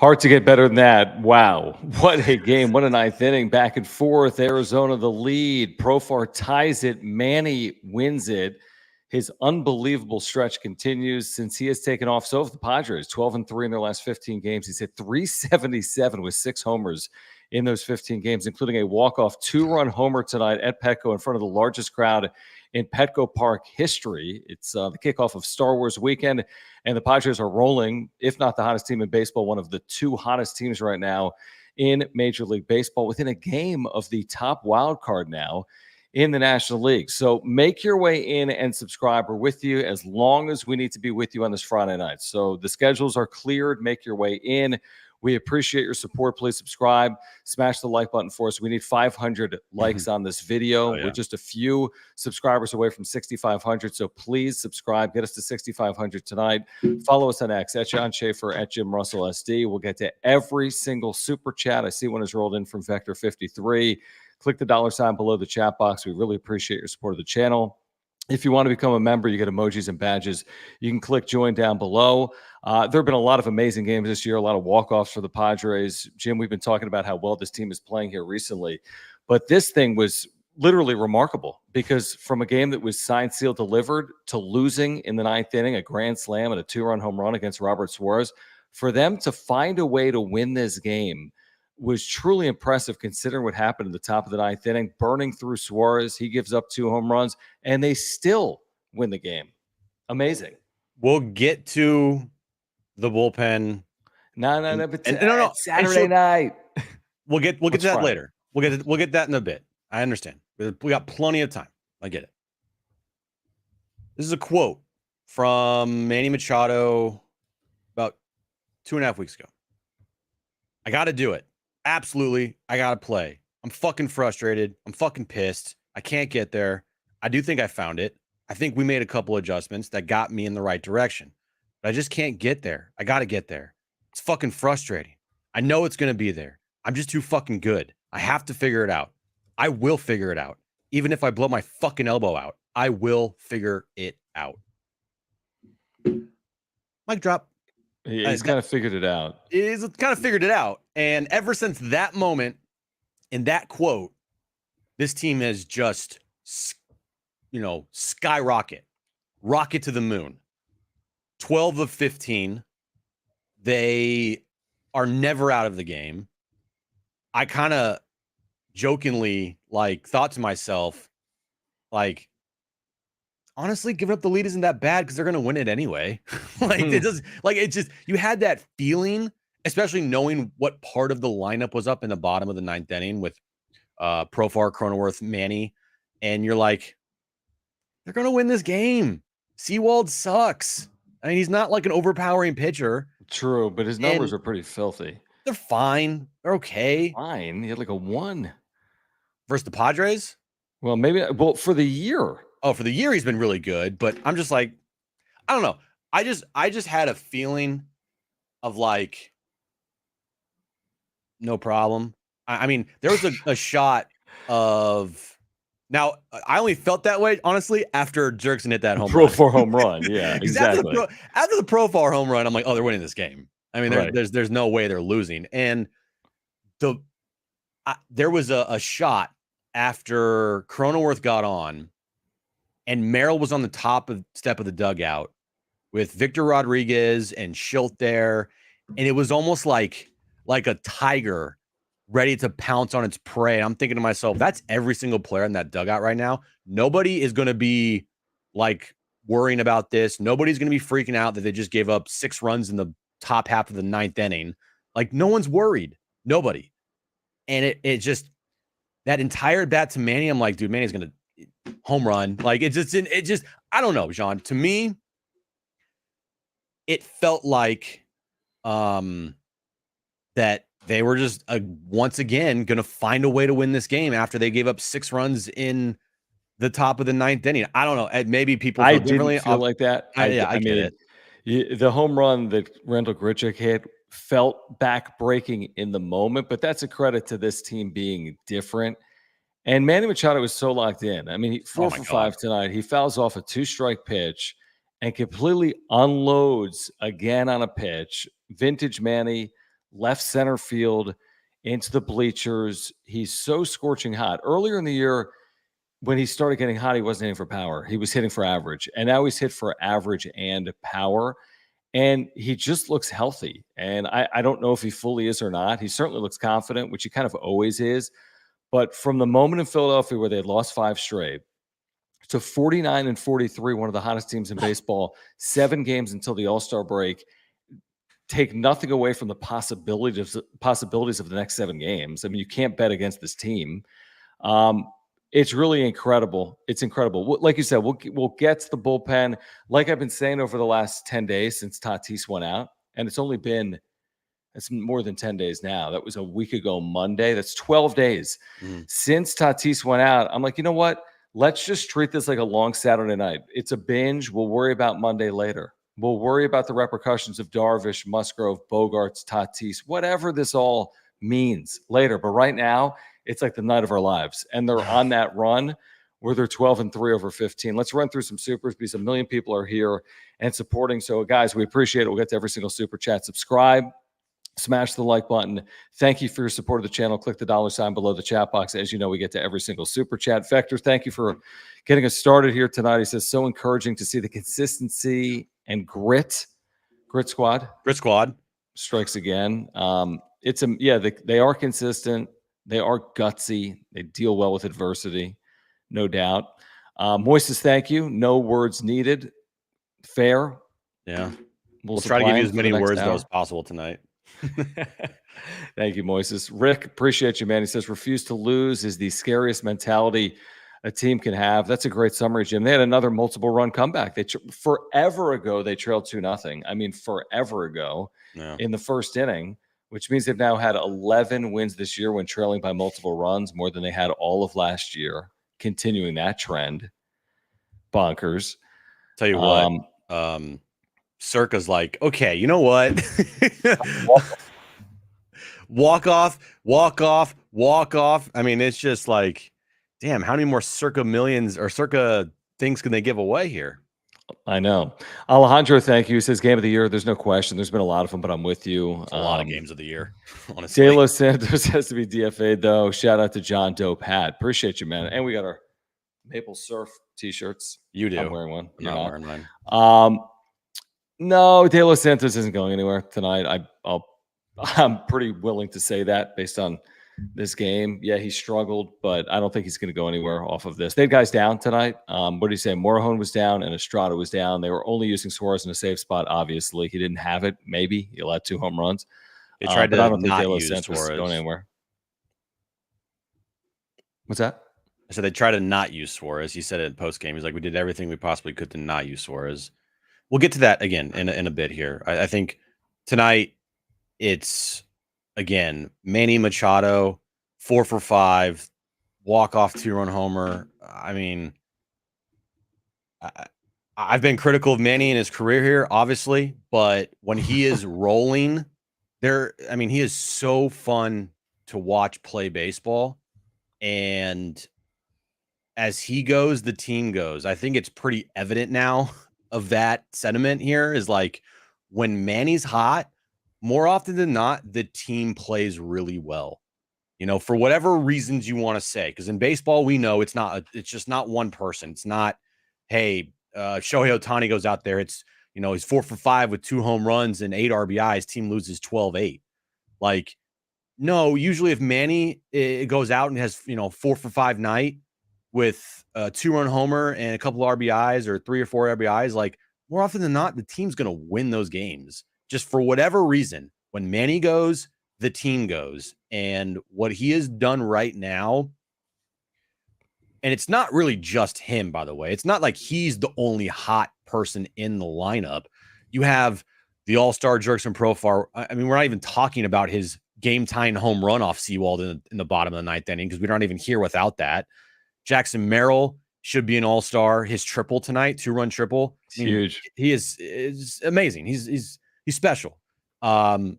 Hard to get better than that. Wow. What a game. What a ninth inning. Back and forth. Arizona the lead. Profar ties it. Manny wins it. His unbelievable stretch continues since he has taken off. So have the Padres, 12-3 in their last 15 games. He's hit 377 with 6 homers in those 15 games, including a walk-off 2-run homer tonight at Petco in front of the largest crowd in Petco Park history. It's the kickoff of Star Wars weekend, and the Padres are rolling, if not the hottest team in baseball, one of the 2 hottest teams right now in Major League Baseball, within a game of the top wild card now in the National League. So make your way in and subscribe. We're with you as long as we need to be with you on this Friday night. So the schedules are cleared. Make your way in. We appreciate your support. Please subscribe. Smash the like button for us. We need 500 likes on this video. We're just a few subscribers away from 6,500. So please subscribe. Get us to 6,500 tonight. Follow us on X, at John Schaefer, at Jim Russell SD. We'll get to every single super chat. I see one has rolled in from Vector53. Click the $sign below the chat box. We really appreciate your support of the channel. If you want to become a member, you get emojis and badges. You can click join down below. There have been a lot of amazing games this year, a lot of walk-offs for the Padres. Jim, we've been talking about how well this team is playing here recently. But this thing was literally remarkable because from a game that was signed, sealed, delivered to losing in the 9th inning, a grand slam and a 2-run home run against Robert Suarez, for them to find a way to win this game was truly impressive considering what happened in the top of the 9th inning, burning through Suarez. He gives up 2 home runs, and they still win the game. Amazing. We'll get to the bullpen. No, but Saturday night. We'll get to that later. We'll get that in a bit. I understand. We got plenty of time. I get it. This is a quote from Manny Machado about 2.5 weeks ago. I got to do it. Absolutely. I got to play. I'm fucking frustrated. I'm fucking pissed. I can't get there. I do think I found it. I think we made a couple adjustments that got me in the right direction. But I just can't get there. I got to get there. It's fucking frustrating. I know it's going to be there. I'm just too fucking good. I have to figure it out. I will figure it out. Even if I blow my fucking elbow out, I will figure it out. Mic drop. He's kind of figured it out. He's kind of figured it out. And ever since that moment in that quote, this team has just, skyrocket, rocket to the moon. 12 of 15. They are never out of the game. I kind of jokingly thought to myself, honestly, giving up the lead isn't that bad because they're going to win it anyway. You had that feeling, especially knowing what part of the lineup was up in the bottom of the 9th inning with Profar, Cronenworth, Manny. And you're like, they're going to win this game. Sewald sucks. I mean, he's not like an overpowering pitcher. True, but his numbers are pretty filthy. They're fine. They're okay. Fine. He had like a 1. Versus the Padres? Well, for the year. Oh, for the year, he's been really good. But I'm just like, I don't know. I just had a feeling of no problem. I mean, there was a shot of... Now, I only felt that way, honestly, after Jurickson hit that home run. Profar home run, yeah, exactly. After the Profar home run, I'm like, oh, they're winning this game. I mean, there's no way they're losing. And there was a shot after Cronenworth got on, and Merrill was on the top step of the dugout with Victor Rodriguez and Shildt there, and it was almost like a tiger ready to pounce on its prey. I'm thinking to myself, that's every single player in that dugout right now. Nobody is going to be worrying about this. Nobody's going to be freaking out that they just gave up 6 runs in the top half of the 9th inning. No one's worried. Nobody. And it just, that entire bat to Manny, I'm like, dude, Manny's going to home run. It just, I don't know, John. To me, it felt like that they were just once again going to find a way to win this game after they gave up 6 runs in the top of the 9th inning. I don't know. Maybe people feel differently. Didn't feel like that. I get it. The home run that Randall Grichuk hit felt back-breaking in the moment, but that's a credit to this team being different. And Manny Machado was so locked in. I mean, 4 for 5 tonight. He fouls off a 2-strike pitch and completely unloads again on a pitch. Vintage Manny. left center field into the bleachers. He's so scorching hot. Earlier in the year, when he started getting hot, he wasn't hitting for power. He was hitting for average. And now he's hit for average and power. And he just looks healthy. And I don't know if he fully is or not. He certainly looks confident, which he kind of always is. But from the moment in Philadelphia where they had lost 5 straight to 49-43, one of the hottest teams in baseball, 7 games until the All-Star break, take nothing away from the possibilities of the next 7 games. I mean, you can't bet against this team. It's really incredible. It's incredible. Like you said, we'll get to the bullpen. Like I've been saying over the last 10 days since Tatis went out, and it's more than 10 days now. That was a week ago Monday. That's 12 days since Tatis went out. I'm like, you know what? Let's just treat this like a long Saturday night. It's a binge. We'll worry about Monday later. We'll worry about the repercussions of Darvish, Musgrove, Bogarts, Tatis, whatever this all means later. But right now, it's like the night of our lives. And they're on that run where they're 12-3 over 15. Let's run through some supers because 1 million people are here and supporting. So, guys, we appreciate it. We'll get to every single super chat. Subscribe. Smash the like button. Thank you for your support of the channel. Click the $ below the chat box. As you know, we get to every single super chat. Vector, thank you for getting us started here tonight. He says, so encouraging to see the consistency and grit. Grit squad. Grit squad. Strikes again. They are consistent. They are gutsy. They deal well with adversity, no doubt. Moises, thank you. No words needed. Fair. Yeah. We'll try to give you as many words as possible tonight. Thank you, Moises. Rick, appreciate you, man. He says, refuse to lose is the scariest mentality a team can have. That's a great summary, Jim. They had another multiple run comeback. Forever ago, they trailed 2-0. I mean, forever ago in the first inning, which means they've now had 11 wins this year when trailing by multiple runs, more than they had all of last year, continuing that trend. Bonkers. Tell you what, Circa's like, okay, you know what? Walk off. I mean, it's just like, damn, how many more Circa millions or Circa things can they give away here? I know. Alejandro, thank you. He says game of the year. There's no question. There's been a lot of them, but I'm with you. A lot of games of the year, honestly. De Los Santos has to be DFA'd, though. Shout out to John Doe Pat. Appreciate you, man. And we got our Maple Surf t-shirts. You do. I'm wearing one. You're not wearing mine. No, De Los Santos isn't going anywhere tonight. I'm pretty willing to say that based on this game. Yeah, he struggled, but I don't think he's going to go anywhere off of this. They had guys down tonight. What did he say? Morejon was down and Estrada was down. They were only using Suarez in a safe spot, obviously. He didn't have it, maybe. He allowed 2 home runs. They tried to I don't think not De Los use Santos is Suarez. going anywhere. What's that? I said they try to not use Suarez. He said it in post-game. He's like, we did everything we possibly could to not use Suarez. We'll get to that again in a bit here. I think tonight it's, again, Manny Machado, 4 for 5, walk-off 2-run homer. I mean, I've been critical of Manny in his career here, obviously, but when he is rolling, he is so fun to watch play baseball. And as he goes, the team goes. I think it's pretty evident now of that sentiment here is like when Manny's hot, more often than not, the team plays really well. You know, for whatever reasons you want to say, because in baseball, we know it's just not one person. It's not, hey, Shohei Ohtani goes out there. It's, he's 4 for 5 with 2 home runs and 8 RBIs. Team loses 12-8. Like, no, usually if Manny goes out and has, 4 for 5 night with a 2-run homer and a couple of RBIs or 3 or 4 RBIs, like more often than not, the team's going to win those games. Just for whatever reason, when Manny goes, the team goes. And what he has done right now, and it's not really just him, by the way. It's not like he's the only hot person in the lineup. You have the all-star Jurickson Profar. I mean, we're not even talking about his game-tying home run off Seawald in the bottom of the 9th inning because we're not even here without that. Jackson Merrill should be an all-star. His triple tonight, 2-run triple. Huge. He is amazing. He's special. And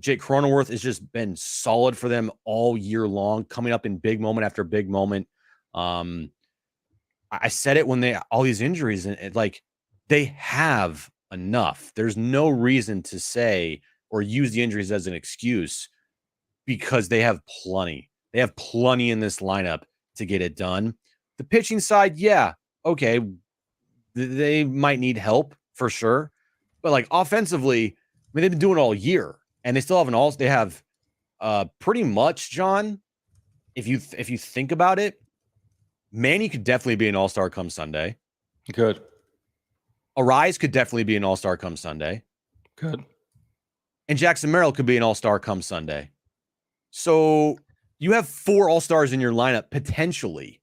Jake Cronenworth has just been solid for them all year long, coming up in big moment after big moment. I said it when all these injuries, and like they have enough. There's no reason to say or use the injuries as an excuse because they have plenty. They have plenty in this lineup to get it done. The pitching side, yeah, okay, they might need help for sure, but like offensively, I mean, they've been doing it all year, and they still have They have pretty much, John. If you think about it, Manny could definitely be an all-star come Sunday. Good. Arise could definitely be an all-star come Sunday. Good. And Jurickson Merrill could be an all-star come Sunday. So you have 4 all-stars in your lineup potentially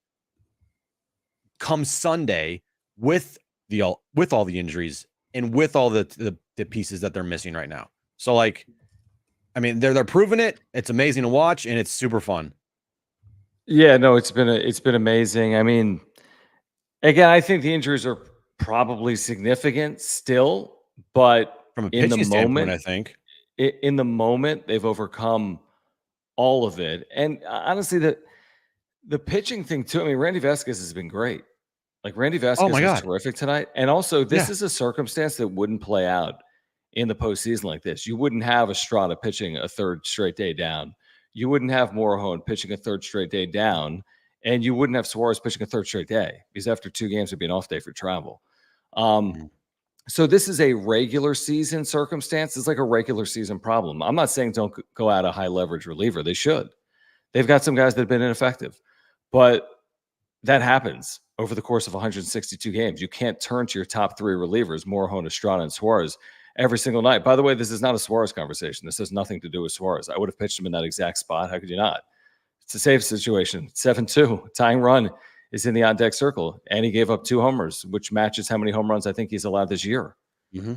come Sunday with all the injuries and with all the pieces that they're missing right now. So like, I mean, they're proving it. It's amazing to watch, and it's super fun. Yeah, no, it's been amazing. I mean, again, I think the injuries are probably significant still, but from a pitching standpoint, I think in the moment they've overcome all of it. And honestly, the pitching thing too. I mean, Randy Vasquez has been great. Like Randy Vasquez was terrific tonight. And also, this is a circumstance that wouldn't play out in the postseason like this. You wouldn't have Estrada pitching a third straight day down. You wouldn't have Morejon pitching a third straight day down. And you wouldn't have Suarez pitching a third straight day because after 2 games it'd be an off day for travel. So this is a regular season circumstance. It's like a regular season problem. I'm not saying don't go out a high leverage reliever. They should. They've got some guys that have been ineffective. But that happens over the course of 162 games. You can't turn to your top 3 relievers, Morejon, Estrada, and Suarez, every single night. By the way, this is not a Suarez conversation. This has nothing to do with Suarez. I would have pitched him in that exact spot. How could you not? It's a safe situation. 7-2. Tying run is in the on-deck circle, and he gave up 2 homers, which matches how many home runs I think he's allowed this year.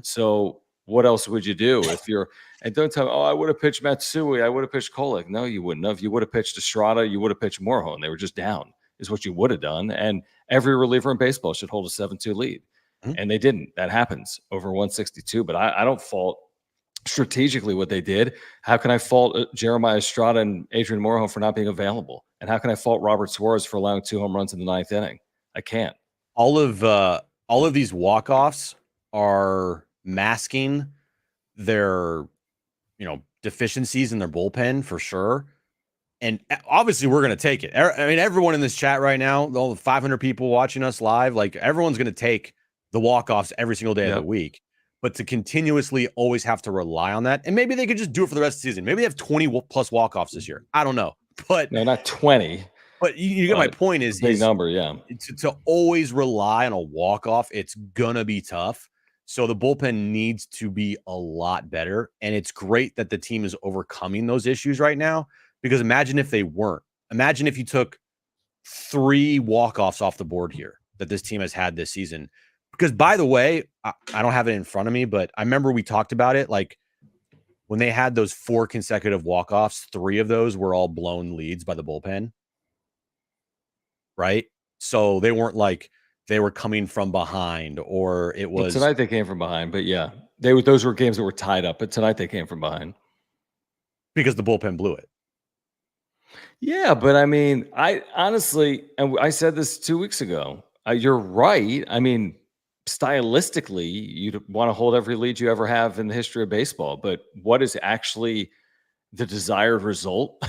So what else would you do if you're – and don't tell me, oh, I would have pitched Matsui. I would have pitched Kolek. No, you wouldn't have. You would have pitched Estrada. You would have pitched Morejon. They were just down is what you would have done. And every reliever in baseball should hold a 7-2 lead. And they didn't. That happens over 162. But I don't fault strategically what they did. How can I fault Jeremiah Estrada and Adrian Morejon for not being available? And how can I fault Robert Suarez for allowing 2 home runs in the 9th inning? I can't. All of these walk-offs are masking their, deficiencies in their bullpen for sure. And obviously we're going to take it. I mean, everyone in this chat right now, all the 500 people watching us live, like everyone's going to take the walk-offs every single day of the week. But to continuously always have to rely on that, and maybe they could just do it for the rest of the season. Maybe they have 20 plus walk-offs this year. I don't know. But no, not 20. But you get my point is big number, yeah. To always rely on a walk-off, it's gonna be tough. So the bullpen needs to be a lot better. And it's great that the team is overcoming those issues right now. Because imagine if they weren't. Imagine if you took 3 walk-offs off the board here that this team has had this season. Because by the way, I don't have it in front of me, but I remember we talked about it. Like when they had those 4 consecutive walk-offs, 3 of those were all blown leads by the bullpen. Right? So they weren't like they were coming from behind or it was. Well, tonight they came from behind, but yeah, those were games that were tied up, but tonight they came from behind. Because the bullpen blew it. Yeah, but I mean, I honestly, and I said this 2 weeks ago, you're right. I mean, stylistically, you'd want to hold every lead you ever have in the history of baseball, but what is actually the desired result?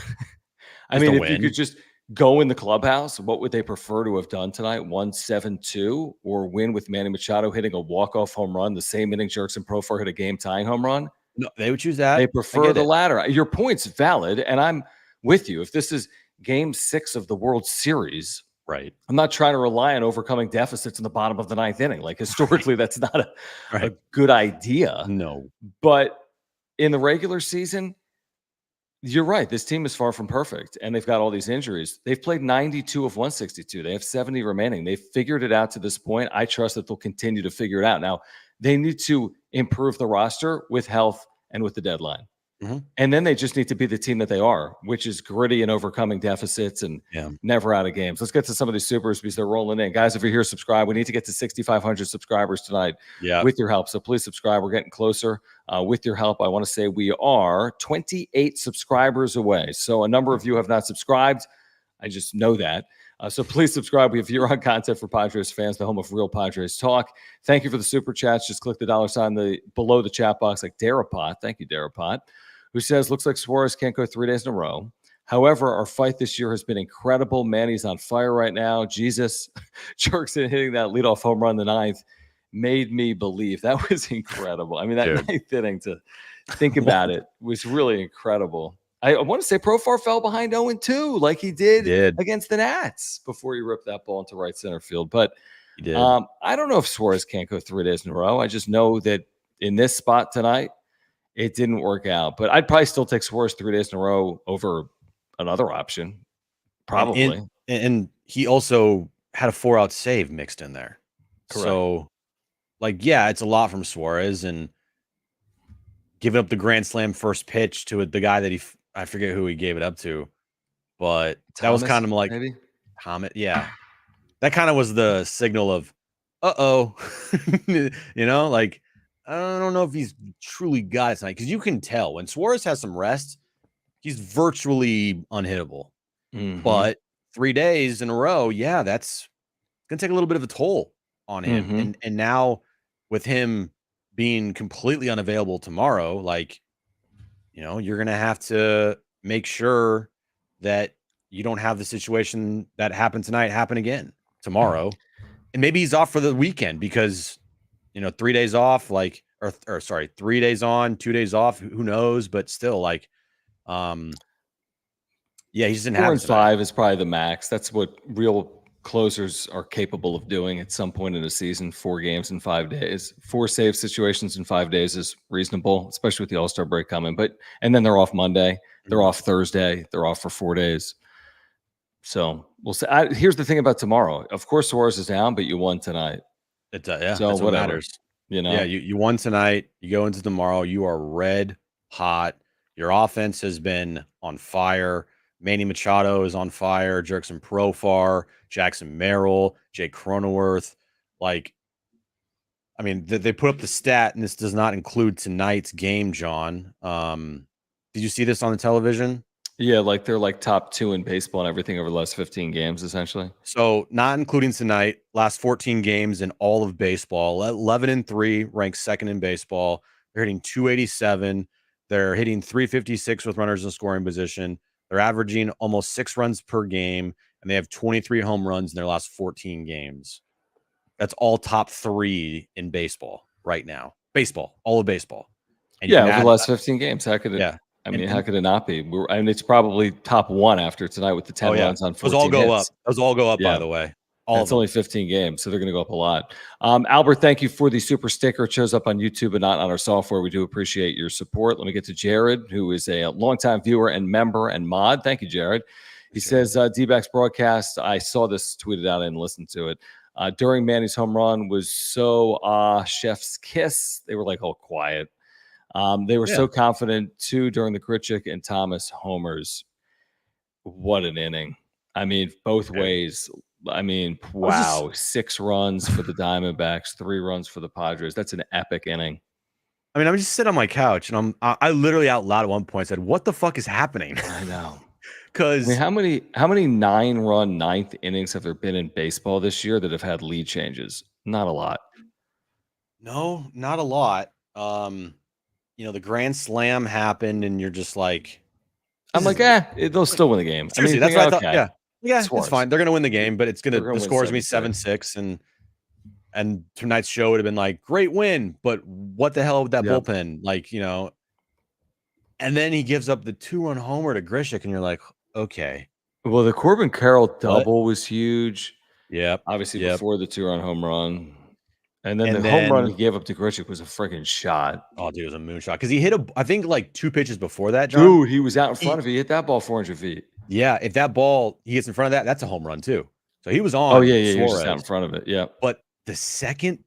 I mean, if you could just go in the clubhouse, what would they prefer to have done tonight? 1-7-2 or win with Manny Machado hitting a walk-off home run, the same inning Jurickson Profar hit a game-tying home run? No, they would choose that. They prefer the latter. Your point's valid, and I'm with you. If this is game 6 of the World Series, right? I'm not trying to rely on overcoming deficits in the bottom of the 9th inning. Like historically, that's not a good idea. No. But in the regular season, you're right. This team is far from perfect, and they've got all these injuries. They've played 92 of 162. They have 70 remaining. They've figured it out to this point. I trust that they'll continue to figure it out. Now, they need to improve the roster with health and with the deadline. And then they just need to be the team that they are, which is gritty and overcoming deficits and never out of games. Let's get to some of these supers because they're rolling in. Guys, if you're here, subscribe. We need to get to 6,500 subscribers tonight with your help. So please subscribe. We're getting closer. With your help, I want to say we are 28 subscribers away. So a number of you have not subscribed. I just know that. So please subscribe. We have year-round content for Padres fans, the home of real Padres talk. Thank you for the super chats. Just click the $sign below the chat box, like Darapot. Thank you, Darapot, who says, looks like Suarez can't go 3 days in a row. However, our fight this year has been incredible. Manny's on fire right now. Jesus, Jurickson hitting that leadoff home run in the 9th made me believe. That was incredible. I mean, that 9th inning, to think about it, was really incredible. I want to say Profar fell behind 0-2 like he did against the Nats before he ripped that ball into right center field. But I don't know if Suarez can't go 3 days in a row. I just know that in this spot tonight, it didn't work out. But I'd probably still take Suarez 3 days in a row over another option, probably. And he also had a 4-out save mixed in there. Correct. So, like, yeah, it's a lot from Suarez, and giving up the grand slam first pitch to the guy that I forget who he gave it up to, but Thomas, that was kind of like maybe Thomas. Yeah, that kind of was the signal of, you know, like, I don't know if he's truly got it tonight, because you can tell when Suarez has some rest, he's virtually unhittable. But 3 days in a row, yeah, that's gonna take a little bit of a toll on him. And now with him being completely unavailable tomorrow, like, you know, you're gonna have to make sure that you don't have the situation that happened tonight happen again tomorrow. And maybe he's off for the weekend because, you know, 3 days off, like, or sorry, 3 days on, 2 days off, who knows? But still, like, yeah, he just didn't 4 have and 5 is probably the max. That's what real closers are capable of doing at some point in a season. 4 games in 5 days, 4 save situations in 5 days is reasonable, especially with the All-Star break coming. And then they're off Monday, they're off Thursday, they're off for 4 days. So we'll see. Here's the thing about tomorrow. Of course, Suarez is down, but you won tonight. Yeah, so that's what matters. You know, yeah, you won tonight. You go into tomorrow, you are red hot. Your offense has been on fire. Manny Machado is on fire. Jurickson Profar, Jackson Merrill, Jake Cronenworth. Like, I mean, they put up the stat, and this does not include tonight's game, John. Did you see this on the television? Yeah, like they're like top 2 in baseball and everything over the last 15 games, essentially. So not including tonight, last 14 games in all of baseball, 11-3, ranked second in baseball. They're hitting 287. They're hitting 356 with runners in scoring position. They're averaging almost 6 runs per game, and they have 23 home runs in their last 14 games. That's all top 3 in baseball right now. Baseball, all of baseball. And yeah, over the last 15 games. How could it? Yeah. I mean, how could it not be? I mean, it's probably top 1 after tonight with the 10 runs on 14 Those all go hits. up. Those all go up, by the way. It's only 15 games, so they're going to go up a lot. Albert, thank you for the super sticker. It shows up on YouTube and not on our software. We do appreciate your support. Let me get to Jared, who is a longtime viewer and member and mod. Thank you, Jared. He says, DBacks broadcast, I saw this tweeted out and listened to it. During Manny's home run was so chef's kiss. They were like all quiet. They were so confident too during the Grichuk and Thomas homers. What an inning. I mean, both ways. I mean, wow. 6 runs for the Diamondbacks, 3 runs for the Padres. That's an epic inning. I mean, I'm just sitting on my couch, and I literally out loud at one point said, what the fuck is happening? I know. Because how many 9-run 9th innings have there been in baseball this year that have had lead changes? Not a lot. No, not a lot. You know, the grand slam happened, and you're just like, I'm like, they'll still win the game. Seriously, that's what I thought. Yeah, it's fine. They're gonna win the game, but the score's gonna be 7-6, and tonight's show would have been like, great win, but what the hell with that bullpen? Like, you know. And then he gives up the 2-run homer to Grichuk, and you're like, okay. Well, the Corbin Carroll double was huge. Yep. Obviously, before the 2-run home run. And then the home run he gave up to Grichuk was a freaking shot. Oh, dude, it was a moonshot. Because he hit I think like 2 pitches before that, John. Dude, he was out in front of it. He hit that ball 400 feet. Yeah, if that ball he gets in front of that, that's a home run too. So he was on. Oh, yeah, he was just out in front of it. Yeah. But the second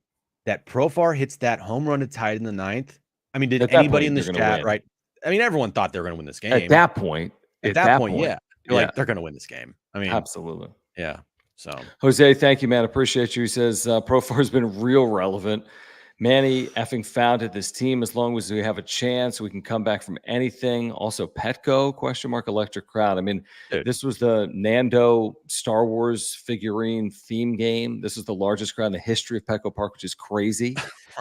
that Profar hits that home run to tie it in the 9th, I mean, did at anybody in this chat, right? I mean, everyone thought they were going to win this game. At that point, yeah. You're like, they're going to win this game. I mean, absolutely. Yeah. So Jose, thank you, man. Appreciate you. He says Profar has been real relevant. Manny effing founded this team. As long as we have a chance, we can come back from anything. Also, Petco, ? Electric Crowd. I mean, Dude. This was the Nando Star Wars figurine theme game. This is the largest crowd in the history of Petco Park, which is crazy.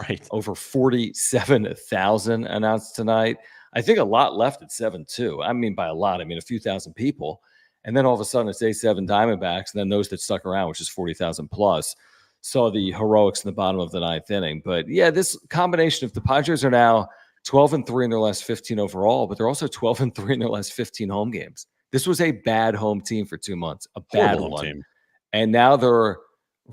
Right. Over 47,000 announced tonight. I think a lot left at 7-2. I mean, by a lot, I mean a few thousand people. And then all of a sudden it's A7 Diamondbacks, and then those that stuck around, which is 40,000 plus. Saw the heroics in the bottom of the ninth inning. But yeah, this combination of the Padres are now 12-3 in their last 15 overall, but they're also 12-3 in their last 15 home games. This was a bad home team for 2 months, a bad one. Team. And now they're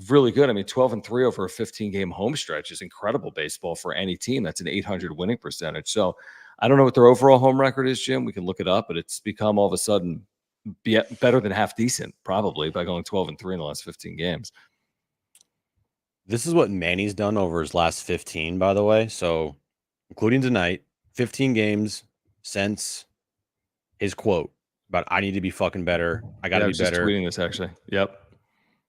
really good. I mean, 12-3 over a 15-game home stretch is incredible baseball for any team. That's an 800 winning percentage. So I don't know what their overall home record is, Jim. We can look it up, but it's become all of a sudden better than half decent, probably, by going 12-3 in the last 15 games. This is what Manny's done over his last 15, by the way. So, including tonight, 15 games since his quote about "I need to be fucking better. I got to be better." Tweeting this actually. Yep.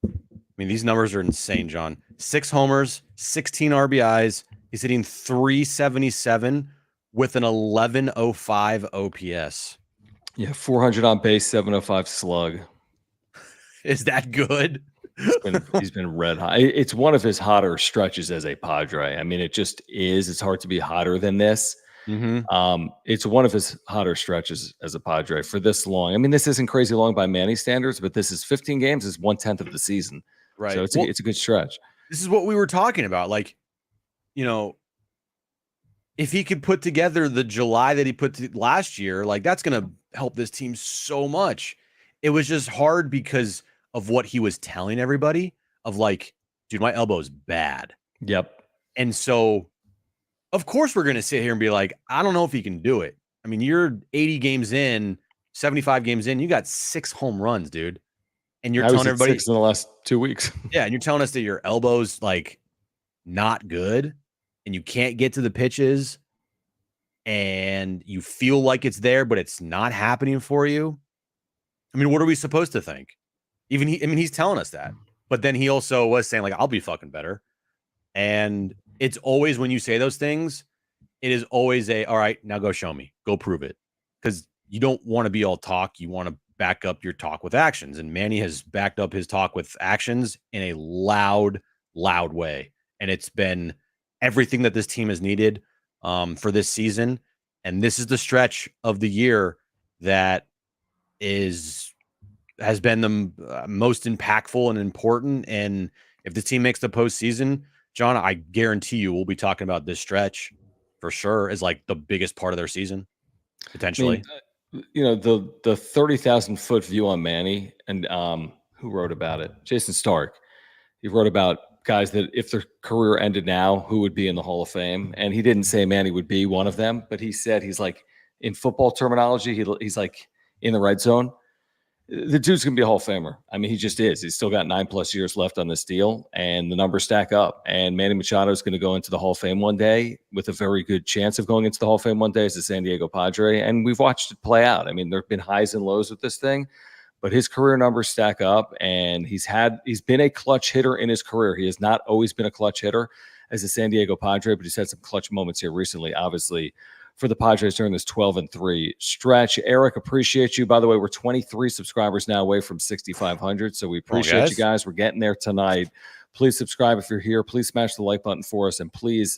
I mean, these numbers are insane, John. 6 homers, 16 RBIs. He's hitting .377 with an 1105 OPS. Yeah, 400 on base, 705 slug. Is that good? He's been red hot. It's one of his hotter stretches as a Padre. I mean, it just is. It's hard to be hotter than this. Mm-hmm. It's one of his hotter stretches as a Padre for this long. I mean, this isn't crazy long by Manny standards, but this is 15 games is 1/10 of the season. Right. So it's a good stretch. This is what we were talking about. Like, you know, if he could put together the July that he put last year, like that's going to help this team so much. It was just hard because of what he was telling everybody of like, dude, my elbow's bad. Yep. And so, of course, we're going to sit here and be like, I don't know if he can do it. I mean, you're 80 games in, 75 games in, you got 6 home runs, dude. And you're telling everybody 6 in the last 2 weeks. Yeah. And you're telling us that your elbow's like not good and you can't get to the pitches and you feel like it's there, but it's not happening for you. I mean, what are we supposed to think? He's telling us that, but then he also was saying like, I'll be fucking better. And it's always, when you say those things, it is always all right, now go show me, go prove it. Cause you don't want to be all talk. You want to back up your talk with actions. And Manny has backed up his talk with actions in a loud way. And it's been everything that this team has needed for this season. And this is the stretch of the year that has been the most impactful and important. And if the team makes the postseason, John, I guarantee you we'll be talking about this stretch for sure as like the biggest part of their season, potentially. I mean, you know, the 30,000 foot view on Manny, and who wrote about it? Jason Stark. He wrote about guys that if their career ended now, who would be in the Hall of Fame? And he didn't say Manny would be one of them, but he said he's like, in football terminology, he's like in the red zone. The dude's going to be a Hall of Famer. I mean, he just is. He's still got 9+ years left on this deal, and the numbers stack up. And Manny Machado is going to go into the Hall of Fame one day with a very good chance of going into the Hall of Fame one day as a San Diego Padre. And we've watched it play out. I mean, there have been highs and lows with this thing, but his career numbers stack up, and he's been a clutch hitter in his career. He has not always been a clutch hitter as a San Diego Padre, but he's had some clutch moments here recently, obviously, for the Padres during this 12-3 stretch. Eric, appreciate you. By the way, we're 23 subscribers now away from 6,500, so we appreciate you guys. We're getting there tonight. Please subscribe if you're here. Please smash the like button for us, and please,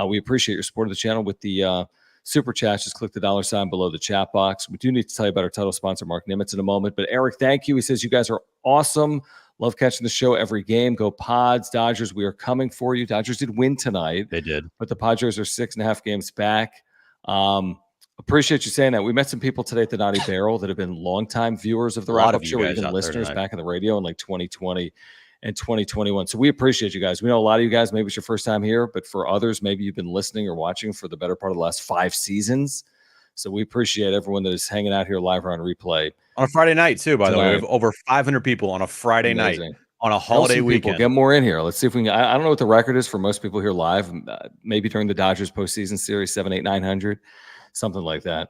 we appreciate your support of the channel with the super chat. Just click the $ below the chat box. We do need to tell you about our title sponsor, Mark Nimitz, in a moment. But Eric, thank you. He says you guys are awesome. Love catching the show every game. Go Pods. Dodgers, we are coming for you. Dodgers did win tonight. They did. But the Padres are 6.5 games back. Appreciate you saying that. We met some people today at the Naughty Barrel that have been longtime viewers of the wrap-up show, or even listeners back in the radio in like 2020 and 2021. So we appreciate you guys. We know a lot of you guys, maybe it's your first time here, but for others, maybe you've been listening or watching for the better part of the last 5 seasons. So we appreciate everyone that is hanging out here live or on replay. On a Friday night, too, by the way. We have over 500 people on a Friday night on a holiday weekend. Get more in here. Let's see if we can. I don't know what the record is for most people here live. Maybe during the Dodgers postseason series, 700, 800, 900, something like that.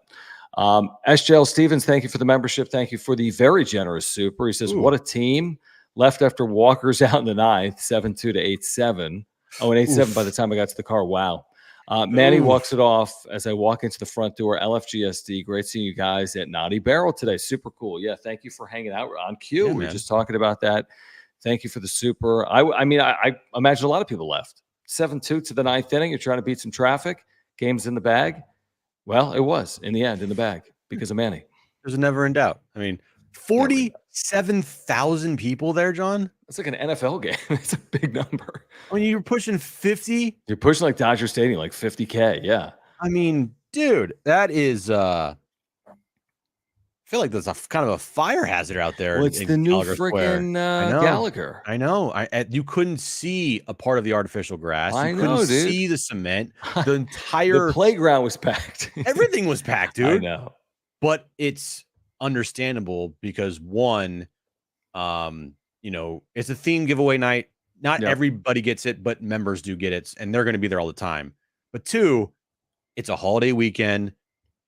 SJL Stevens, thank you for the membership. Thank you for the very generous super. He says, what a team. Left after Walker's out in the 9th, 7-2 to 8-7. Oh, an 8-7 by the time I got to the car. Wow. Manny walks it off as I walk into the front door. LFGSD, great seeing you guys at Naughty Barrel today. Super cool. Yeah, thank you for hanging out on cue. We were just talking about that. Thank you for the super. I mean, I imagine a lot of people left. 7-2 to the ninth inning. You're trying to beat some traffic. Game's in the bag. Well, it was in the end in the bag because of Manny. There's never in doubt. I mean, 47,000 people there, John. It's like an NFL game. It's a big number. I mean, you're pushing 50. You're pushing like Dodger Stadium, like 50K. Yeah. I mean, dude, that is. I feel like there's a kind of a fire hazard out there. Well, it's the new freaking Gallagher. I know. You couldn't see a part of the artificial grass. You couldn't see the cement. The entire playground was packed. Everything was packed, dude. I know. But it's understandable because one, it's a theme giveaway night. Not everybody gets it, but members do get it, and they're going to be there all the time. But two, it's a holiday weekend.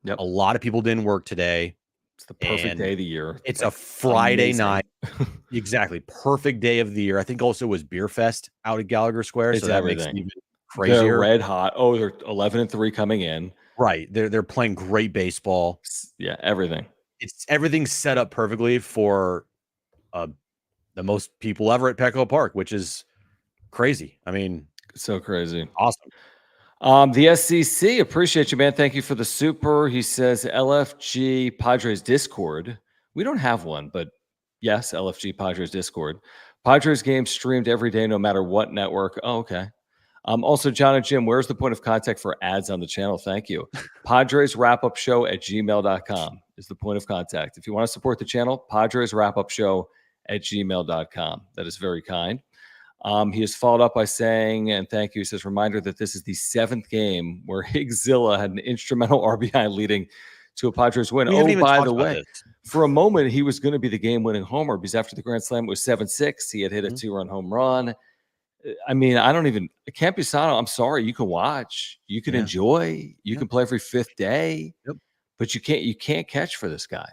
A lot of people didn't work today. It's the perfect day of the year. It's a Friday night. Exactly. Perfect day of the year. I think also was Beer Fest out at Gallagher Square. It's so that everything. makes it even crazier. They're red hot. Oh, they're 11-3 coming in. Right. They're playing great baseball. Yeah, everything. Everything's set up perfectly for the most people ever at Petco Park, which is crazy. I mean, so crazy. Awesome. The SEC, appreciate you, man. Thank you for the super. He says LFG Padres Discord. We don't have one, but yes, LFG Padres Discord. Padres games streamed every day, no matter what network. Oh, okay. Also, John and Jim, where's the point of contact for ads on the channel? Thank you. Padres wrap-up show at gmail.com is the point of contact. If you want to support the channel, Padres wrap-up show at gmail.com. That is very kind. He has followed up by saying, and thank you, he says, reminder that this is the 7th game where Higgzilla had an instrumental RBI leading to a Padres win. Oh, by the way, for a moment, he was going to be the game-winning homer because after the grand slam, it was 7-6. He had hit a 2-run home run. I mean, Campusano, I'm sorry, you can watch, you can enjoy, you can play every 5th day, but you can't catch for this guy.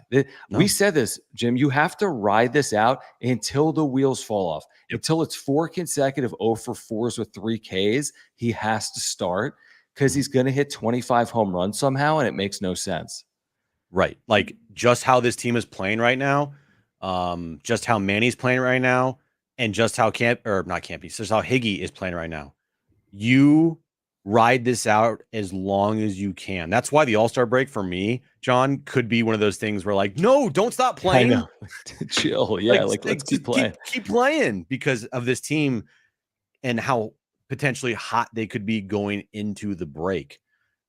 We said this, Jim, you have to ride this out until the wheels fall off, until it's 4 consecutive 0 for 4s with 3 Ks. He has to start because he's going to hit 25 home runs somehow, and it makes no sense. Right. Like just how this team is playing right now, just how Manny's playing right now, and just how just how Higgy is playing right now. You ride this out as long as you can. That's why the All-Star break for me, John, could be one of those things where like, no, don't stop playing. I know. Chill. Yeah. Let's keep playing. Keep playing because of this team and how potentially hot they could be going into the break.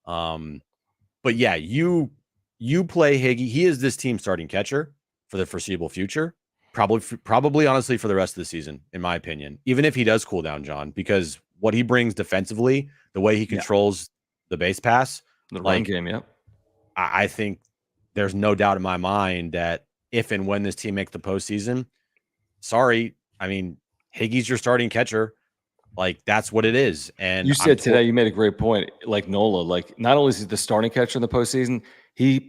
But yeah, you play Higgy. He is this team's starting catcher for the foreseeable future. Probably, honestly, for the rest of the season, in my opinion, even if he does cool down, John, because what he brings defensively, the way he controls the base pass, the run game, I think there's no doubt in my mind that if and when this team makes the postseason, Higgy's your starting catcher. Like, that's what it is. And you said today, you made a great point. Like Nola, like not only is he the starting catcher in the postseason, he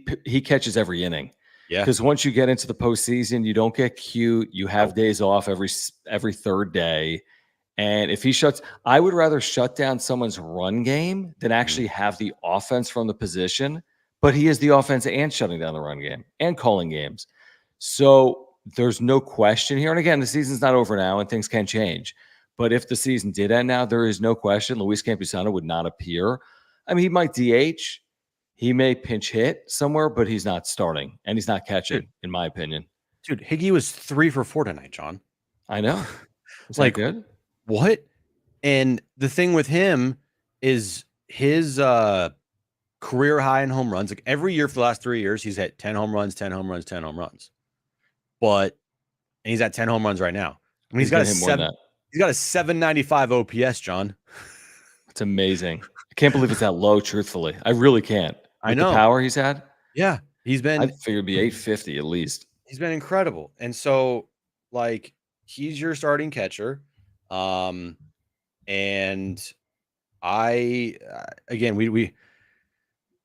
catches every inning. Yeah. Because once you get into the postseason, you don't get cute. You have days off every 3rd day. And if he I would rather shut down someone's run game than actually have the offense from the position. But he is the offense and shutting down the run game and calling games. So there's no question here. And again, the season's not over now and things can change. But if the season did end now, there is no question Luis Campusano would not appear. I mean, he might DH. He may pinch hit somewhere, but he's not starting and he's not catching, in my opinion. Dude, Higgy was 3 for 4 tonight, John. I know. It's like, good. What? And the thing with him is his career high in home runs. Like every year for the last 3 years, he's hit 10 home runs, 10 home runs, 10 home runs. And he's at 10 home runs right now. I mean, he's got a 795 OPS, John. It's amazing. I can't believe it's that low, truthfully. I really can't. I know the power he's had. Yeah, he's been. I figured it'd be 850 at least. He's been incredible, and so like he's your starting catcher. And we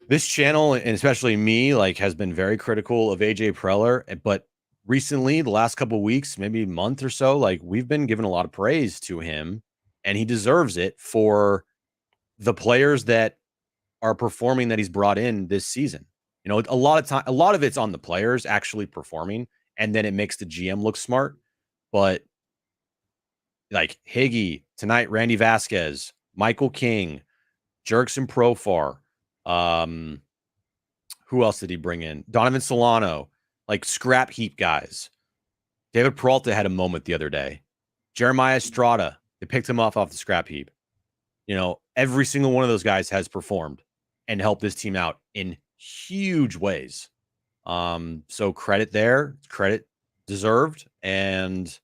this channel and especially me like has been very critical of AJ Preller, but recently the last couple of weeks, maybe a month or so, like we've been giving a lot of praise to him and he deserves it for the players that are performing that he's brought in this season. You know, a lot of it's on the players actually performing, and then it makes the GM look smart. But like Higgy tonight, Randy Vasquez, Michael King, Jurickson Profar, who else did he bring in? Donovan Solano, like scrap heap guys. David Peralta had a moment the other day. Jeremiah Estrada, they picked him off the scrap heap. You know, every single one of those guys has performed and helped this team out in huge ways. So credit there, credit deserved. And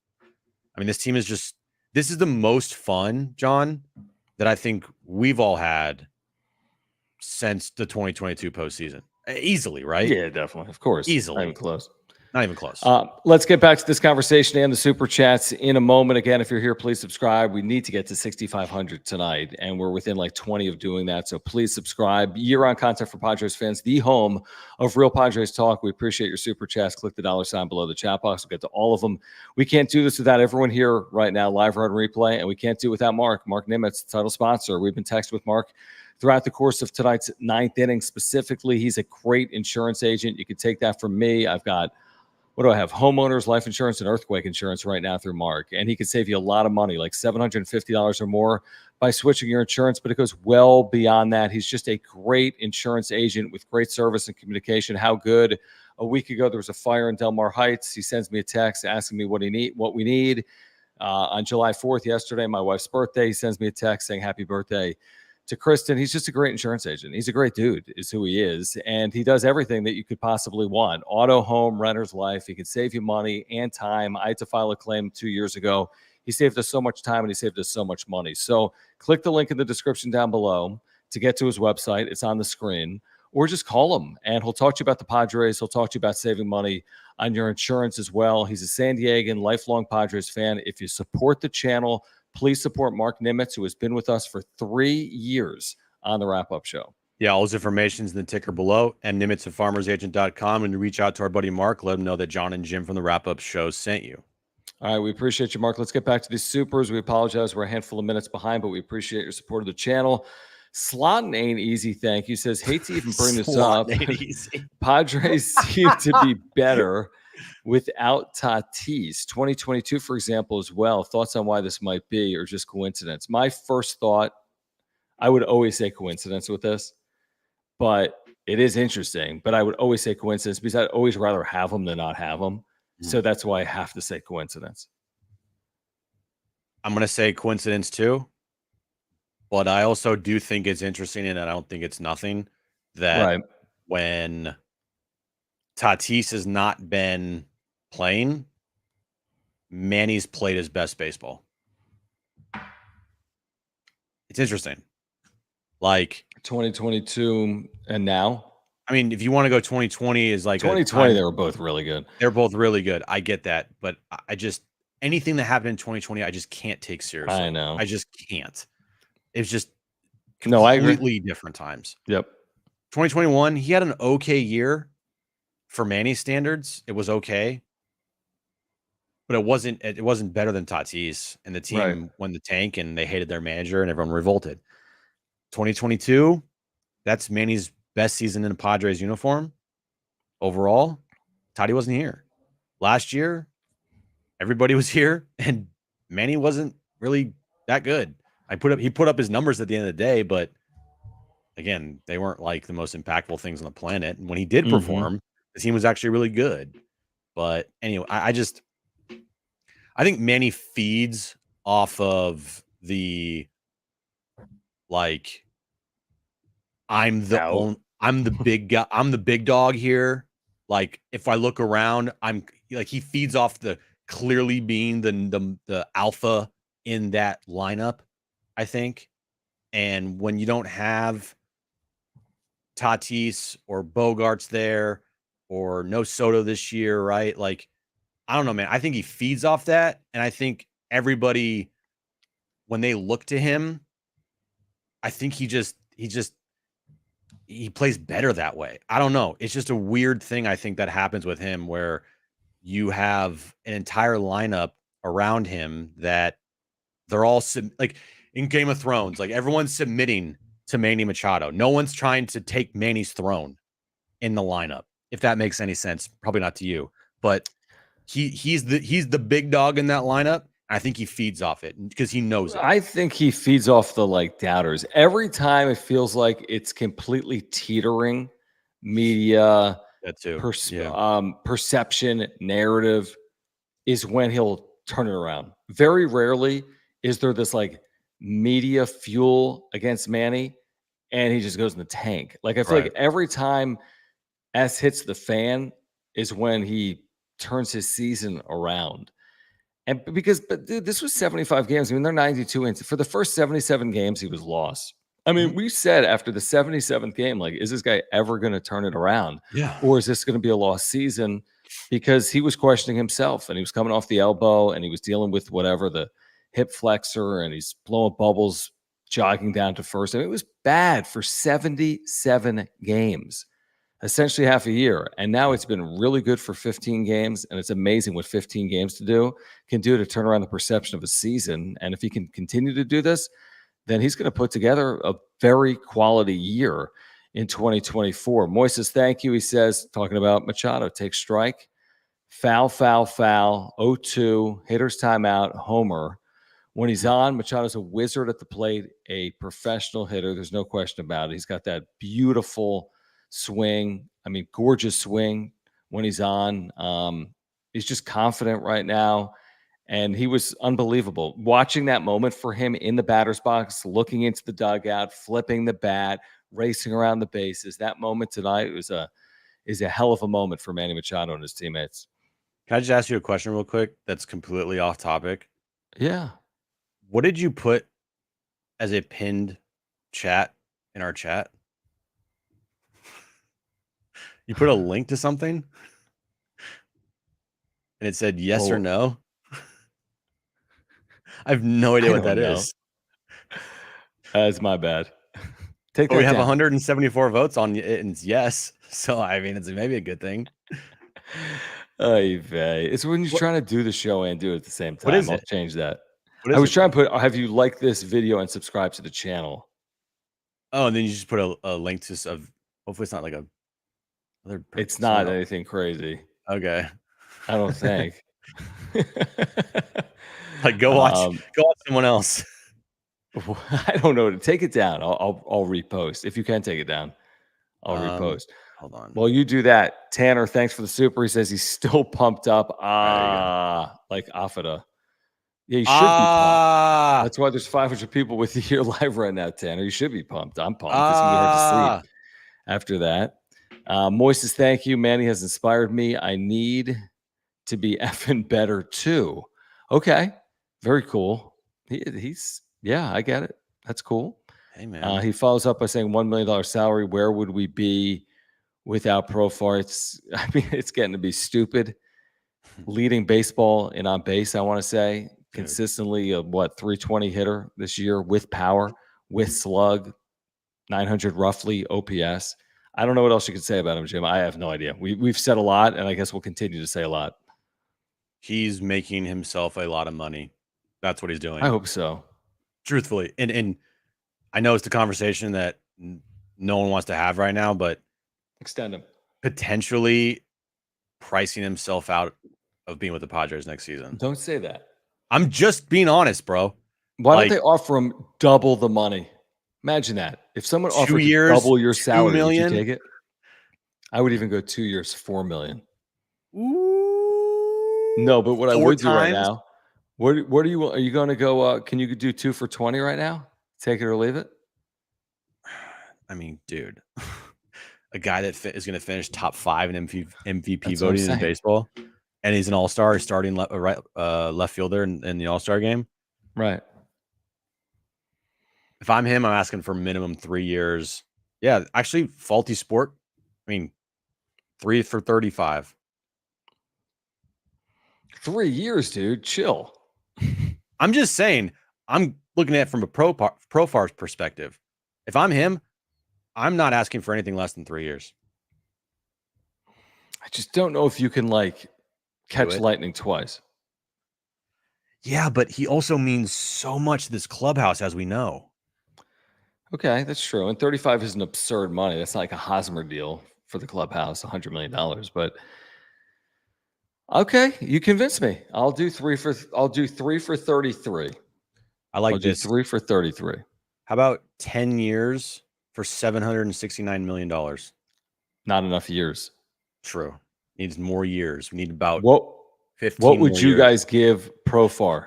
I mean, this team is this is the most fun, John, that I think we've all had since the 2022 postseason. Easily, right? Yeah, definitely. Of course. Easily. Not even close. Not even close. Let's get back to this conversation and the super chats in a moment. Again, if you're here, please subscribe. We need to get to 6,500 tonight, and we're within like 20 of doing that. So please subscribe. Year-round content for Padres fans, the home of real Padres talk. We appreciate your super chats. Click the $ below the chat box. We'll get to all of them. We can't do this without everyone here right now, live or on replay, and we can't do it without Mark Nimitz, title sponsor. We've been texting with Mark throughout the course of tonight's ninth inning. Specifically, he's a great insurance agent. You can take that from me. I've got, what do I have? Homeowners, life insurance, and earthquake insurance right now through Mark. And he can save you a lot of money, like $750 or more by switching your insurance, but it goes well beyond that. He's just a great insurance agent with great service and communication. How good? A week ago, there was a fire in Del Mar Heights. He sends me a text asking me what we need. On July 4th, yesterday, my wife's birthday, he sends me a text saying happy birthday to Kristen. He's just a great insurance agent. He's a great dude, is who he is. And he does everything that you could possibly want. Auto, home, renter's life. He can save you money and time. I had to file a claim 2 years ago. He saved us so much time and he saved us so much money. So click the link in the description down below to get to his website. It's on the screen. Or just call him and he'll talk to you about the Padres. He'll talk to you about saving money on your insurance as well. He's a San Diegan, lifelong Padres fan. If you support the channel, please support Mark Nimitz, who has been with us for 3 years on the Wrap-Up Show. Yeah, all his information is in the ticker below, and Nimitz at farmersagent.com. And reach out to our buddy Mark, let him know that John and Jim from the Wrap-Up Show sent you. All right, we appreciate you, Mark. Let's get back to these supers. We apologize. We're a handful of minutes behind, but we appreciate your support of the channel. Slotting ain't easy, thank you. Says, hate to even bring this up. Padres seem to be better without Tatis. 2022, for example, as well. Thoughts on why this might be or just coincidence? My first thought, I would always say coincidence with this, but it is interesting. But I would always say coincidence because I'd always rather have them than not have them. So that's why I have to say coincidence. I'm going to say coincidence too. But I also do think it's interesting, and I don't think it's nothing, that when Tatis has not been playing, Manny's played his best baseball. It's interesting. Like 2022 and now? I mean, if you want to go 2020 is like 2020, they were both really good. They're both really good. I get that. But I just, anything that happened in 2020, I just can't take seriously. I know. I just can't. It's just completely different times. Yep. 2021, he had an okay year for Manny standards. It was okay, but it wasn't better than Tatis, and the team won the tank and they hated their manager and everyone revolted. 2022, that's Manny's best season in a Padres uniform overall. Tati wasn't here. Last year, everybody was here and Manny wasn't really that good. He put up his numbers at the end of the day, but again, they weren't like the most impactful things on the planet. And when he did perform, the team was actually really good. But anyway, I think Manny feeds off of the, like, I'm the big guy. I'm the big dog here. Like, if I look around, I'm like, he feeds off the clearly being the alpha in that lineup, I think. And when you don't have Tatis or Bogarts there or no Soto this year, right? Like, I don't know, man. I think he feeds off that. And I think everybody, when they look to him, I think he plays better that way. I don't know. It's just a weird thing, I think, that happens with him where you have an entire lineup around him that They're all like in Game of Thrones, like everyone's submitting to Manny Machado. No one's trying to take Manny's throne in the lineup, if that makes any sense. Probably not to you, but he's the big dog in that lineup. I think he feeds off it because he knows it. I think he feeds off the like doubters. Every time it feels like it's completely teetering, media, that too. Perception, narrative is when he'll turn it around. Very rarely is there this like media fuel against Manny and he just goes in the tank. Like I feel like every time S hits the fan is when he turns his season around. And but dude, this was 75 games. I mean, they're 92 wins. For the first 77 games, he was lost. I mean, we said after the 77th game, like, is this guy ever going to turn it around? Yeah. Or is this going to be a lost season? Because he was questioning himself and he was coming off the elbow and he was dealing with whatever, the hip flexor, and he's blowing bubbles, jogging down to first. I mean, it was bad for 77 games. Essentially half a year. And now it's been really good for 15 games. And it's amazing what 15 games can do to turn around the perception of a season. And if he can continue to do this, then he's going to put together a very quality year in 2024. Moise says, thank you. He says, talking about Machado, take strike, foul, 0-2, hitter's timeout, homer. When he's on, Machado's a wizard at the plate, a professional hitter. There's no question about it. He's got that beautiful swing. I mean, gorgeous swing when he's on. He's just confident right now. And he was unbelievable. Watching that moment for him in the batter's box, looking into the dugout, flipping the bat, racing around the bases. That moment tonight is a hell of a moment for Manny Machado and his teammates. Can I just ask you a question real quick that's completely off topic? Yeah. What did you put as a pinned chat in our chat? You put a link to something? And it said yes or no? I have no idea what that is. That's my bad. Take that we have down. 174 votes on it, and it's yes. So, I mean, it's maybe a good thing. It's when you're trying to do the show and do it at the same time. I'll change that. I was trying to put, have you liked this video and subscribe to the channel? Oh, and then you just put a link to hopefully it's not like it's not anything crazy. Okay. I don't think. Like go watch someone else. I don't know. Take it down. I'll repost. If you can take it down, I'll repost. Hold on. Well, you do that. Tanner, thanks for the super. He says he's still pumped up. Like Afida. Yeah, you should be pumped. That's why there's 500 people with you here live right now, Tanner. You should be pumped. I'm pumped. It's going to be hard to sleep after that. Moise says, thank you. Manny has inspired me. I need to be effing better too. Okay. Very cool. He's I get it. That's cool. Hey, man. He follows up by saying $1 million salary. Where would we be without Profar? It's getting to be stupid. Leading baseball in on base, I want to say. Consistently a 320 hitter this year with power, with slug, 900 roughly OPS. I don't know what else you could say about him, Jim. I have no idea. We've said a lot, and I guess we'll continue to say a lot. He's making himself a lot of money. That's what he's doing. I hope so. Truthfully. And I know it's the conversation that no one wants to have right now, but extend him. Potentially pricing himself out of being with the Padres next season. Don't say that. I'm just being honest, bro. Why don't they offer him double the money? Imagine that. If someone offered you double your salary, would you take it? I would even go 2 years, $4 million. Ooh. No, but what I would do right now, what are you going to go? Can you do 2 for 20 right now? Take it or leave it? I mean, dude, a guy that is going to finish top 5 in MVP voting in baseball, and he's an all-star starting left fielder in the all-star game. Right. If I'm him, I'm asking for minimum 3 years. Yeah, actually, faulty sport. I mean, 3 for 35. 3 years, dude. Chill. I'm just saying, I'm looking at it from a Profar's perspective. If I'm him, I'm not asking for anything less than 3 years. I just don't know if you can catch lightning twice. Yeah, but he also means so much to this clubhouse, as we know. Okay, that's true. And 35 is an absurd money. That's not like a Hosmer deal for the clubhouse, $100 million. But okay, you convinced me. I'll do three for 33. I like I'll do this. 3 for 33. How about 10 years for $769 million? Not enough years. True. Needs more years. We need about What 15 would more you years. guys give Profar?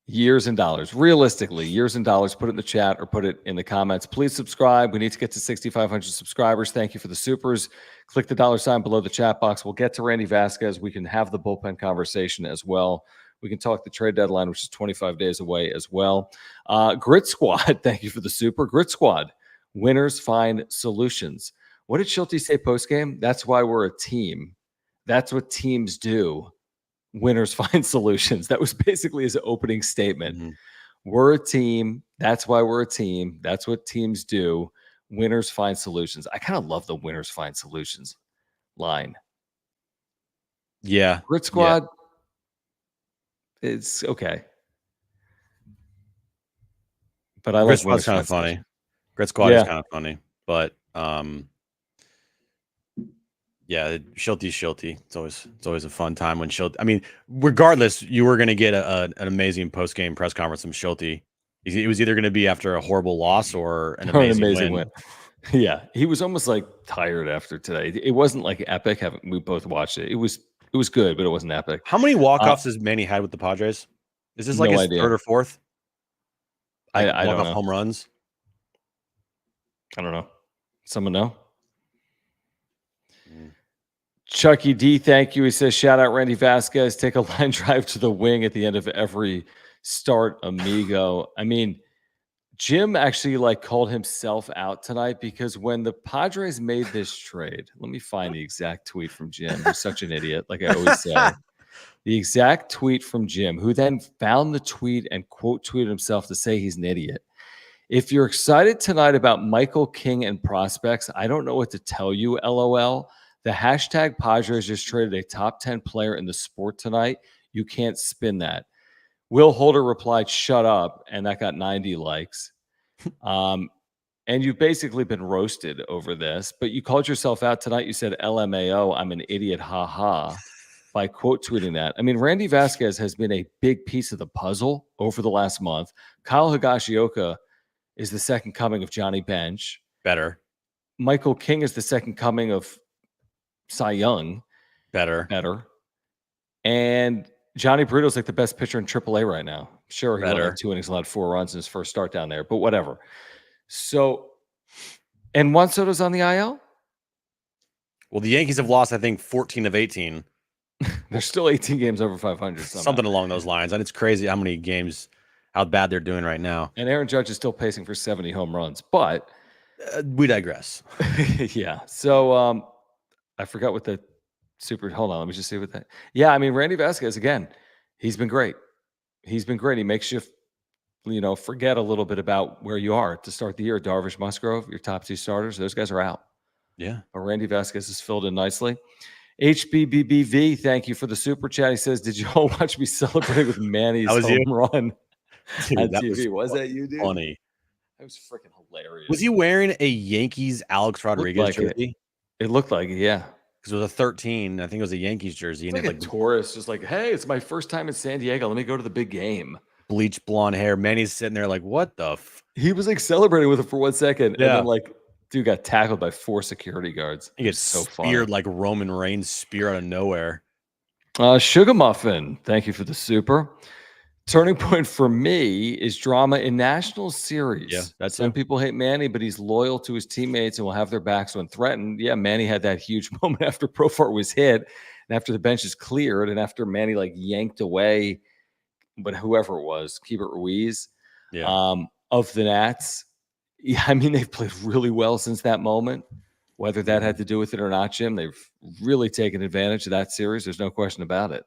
Years and dollars. Realistically, years and dollars. Put it in the chat or put it in the comments. Please subscribe. We need to get to 6,500 subscribers. Thank you for the supers. Click the $sign below the chat box. We'll get to Randy Vasquez. We can have the bullpen conversation as well. We can talk the trade deadline, which is 25 days away as well. Grit Squad, thank you for the super. Grit Squad, winners find solutions. What did Shildt say post-game? That's why we're a team. That's what teams do. Winners find solutions. That was basically his opening statement. Mm-hmm. We're a team. That's why we're a team. That's what teams do. Winners find solutions. I kind of love the winners find solutions line. Yeah. Grit Squad, it's okay. But I Grit like Squad's kind of funny. Solutions. Grit Squad is kind of funny. But yeah, Shilty. It's always a fun time when Shildt. I mean, regardless, you were going to get an amazing post game press conference from Shilty. It was either going to be after a horrible loss or an amazing win. Yeah, he was almost like tired after today. It wasn't like epic. We both watched it. It was good, but it wasn't epic. How many walk-offs has Manny had with the Padres? Is this like his third or fourth? Like I don't know. Home runs? I don't know. Someone know? Chucky D, thank you. He says, shout out Randy Vasquez. Take a line drive to the wing at the end of every start, amigo. I mean, Jim actually called himself out tonight because when the Padres made this trade, let me find the exact tweet from Jim. He's such an idiot, like I always say. The exact tweet from Jim, who then found the tweet and quote tweeted himself to say he's an idiot. If you're excited tonight about Michael King and prospects, I don't know what to tell you, LOL. The hashtag Padres just traded a top 10 player in the sport tonight. You can't spin that. Will Holder replied, shut up. And that got 90 likes. And you've basically been roasted over this, but you called yourself out tonight. You said, LMAO, I'm an idiot, haha, by quote tweeting that. I mean, Randy Vasquez has been a big piece of the puzzle over the last month. Kyle Higashioka is the second coming of Johnny Bench. Better. Michael King is the second coming of Cy Young. Better. And Johnny Brito's like the best pitcher in AAA right now. Sure, he went 2 innings, allowed 4 runs in his first start down there, but whatever. So, and Juan Soto's on the IL? Well, the Yankees have lost, I think, 14 of 18. They're still 18 games over 500. Something along those lines. And it's crazy how many games, how bad they're doing right now. And Aaron Judge is still pacing for 70 home runs, but we digress. Yeah. So I forgot what the super. Hold on, let me just see what that. Yeah, I mean Randy Vasquez again. He's been great. He makes you, forget a little bit about where you are to start the year. Darvish, Musgrove, your top 2 starters, those guys are out. Yeah. But Randy Vasquez is filled in nicely. HBBBV, thank you for the super chat. He says, "Did you all watch me celebrate with Manny's home run Dude, on TV? Was that you, dude? Funny. That was freaking hilarious. Was he wearing a Yankees Alex Rodriguez jersey? It looked like it, yeah. Because it was a 13. I think it was a Yankees jersey. It's like a tourist, just like, hey, it's my first time in San Diego. Let me go to the big game. Bleached blonde hair. Manny's sitting there like, what the? He was like celebrating with it for 1 second. Yeah. And then dude got tackled by 4 security guards. He gets so speared like Roman Reigns spear out of nowhere. Sugar Muffin, thank you for the super. Turning point for me is drama in National Series. Yeah, that's some people hate Manny, but he's loyal to his teammates and will have their backs when threatened. Yeah, Manny had that huge moment after Profar was hit and after the bench is cleared and after Manny yanked away, but whoever it was, Keibert Ruiz, of the Nats. Yeah, I mean, they've played really well since that moment. Whether that had to do with it or not, Jim, they've really taken advantage of that series. There's no question about it.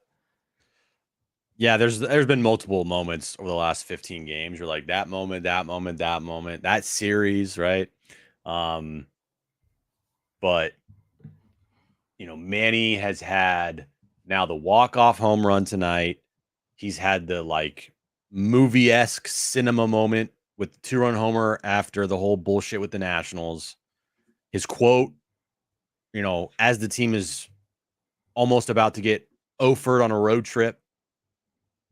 Yeah, there's been multiple moments over the last 15 games. You're like that moment, that series, right? But Manny has had now the walk-off home run tonight. He's had the like movie-esque cinema moment with the 2-run homer after the whole bullshit with the Nationals. His quote, as the team is almost about to get offered on a road trip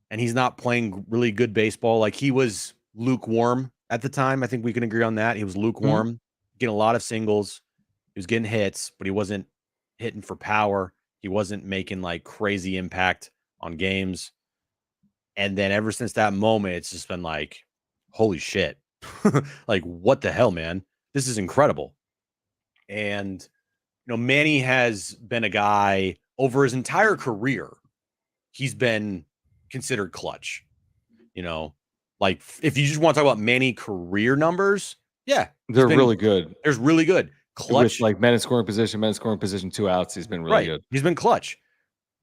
and he's not playing really good baseball. Like he was lukewarm at the time. I think we can agree on that. He was lukewarm, getting a lot of singles. He was getting hits, but he wasn't hitting for power. He wasn't making like crazy impact on games. And then ever since that moment, it's just been like, holy shit. Like, what the hell, man? This is incredible. And, Manny has been a guy over his entire career. He's been considered clutch. Like if you just want to talk about Manny career numbers, yeah, they're really good. There's really good. Clutch. With like men in scoring position, 2 outs. He's been really good. He's been clutch.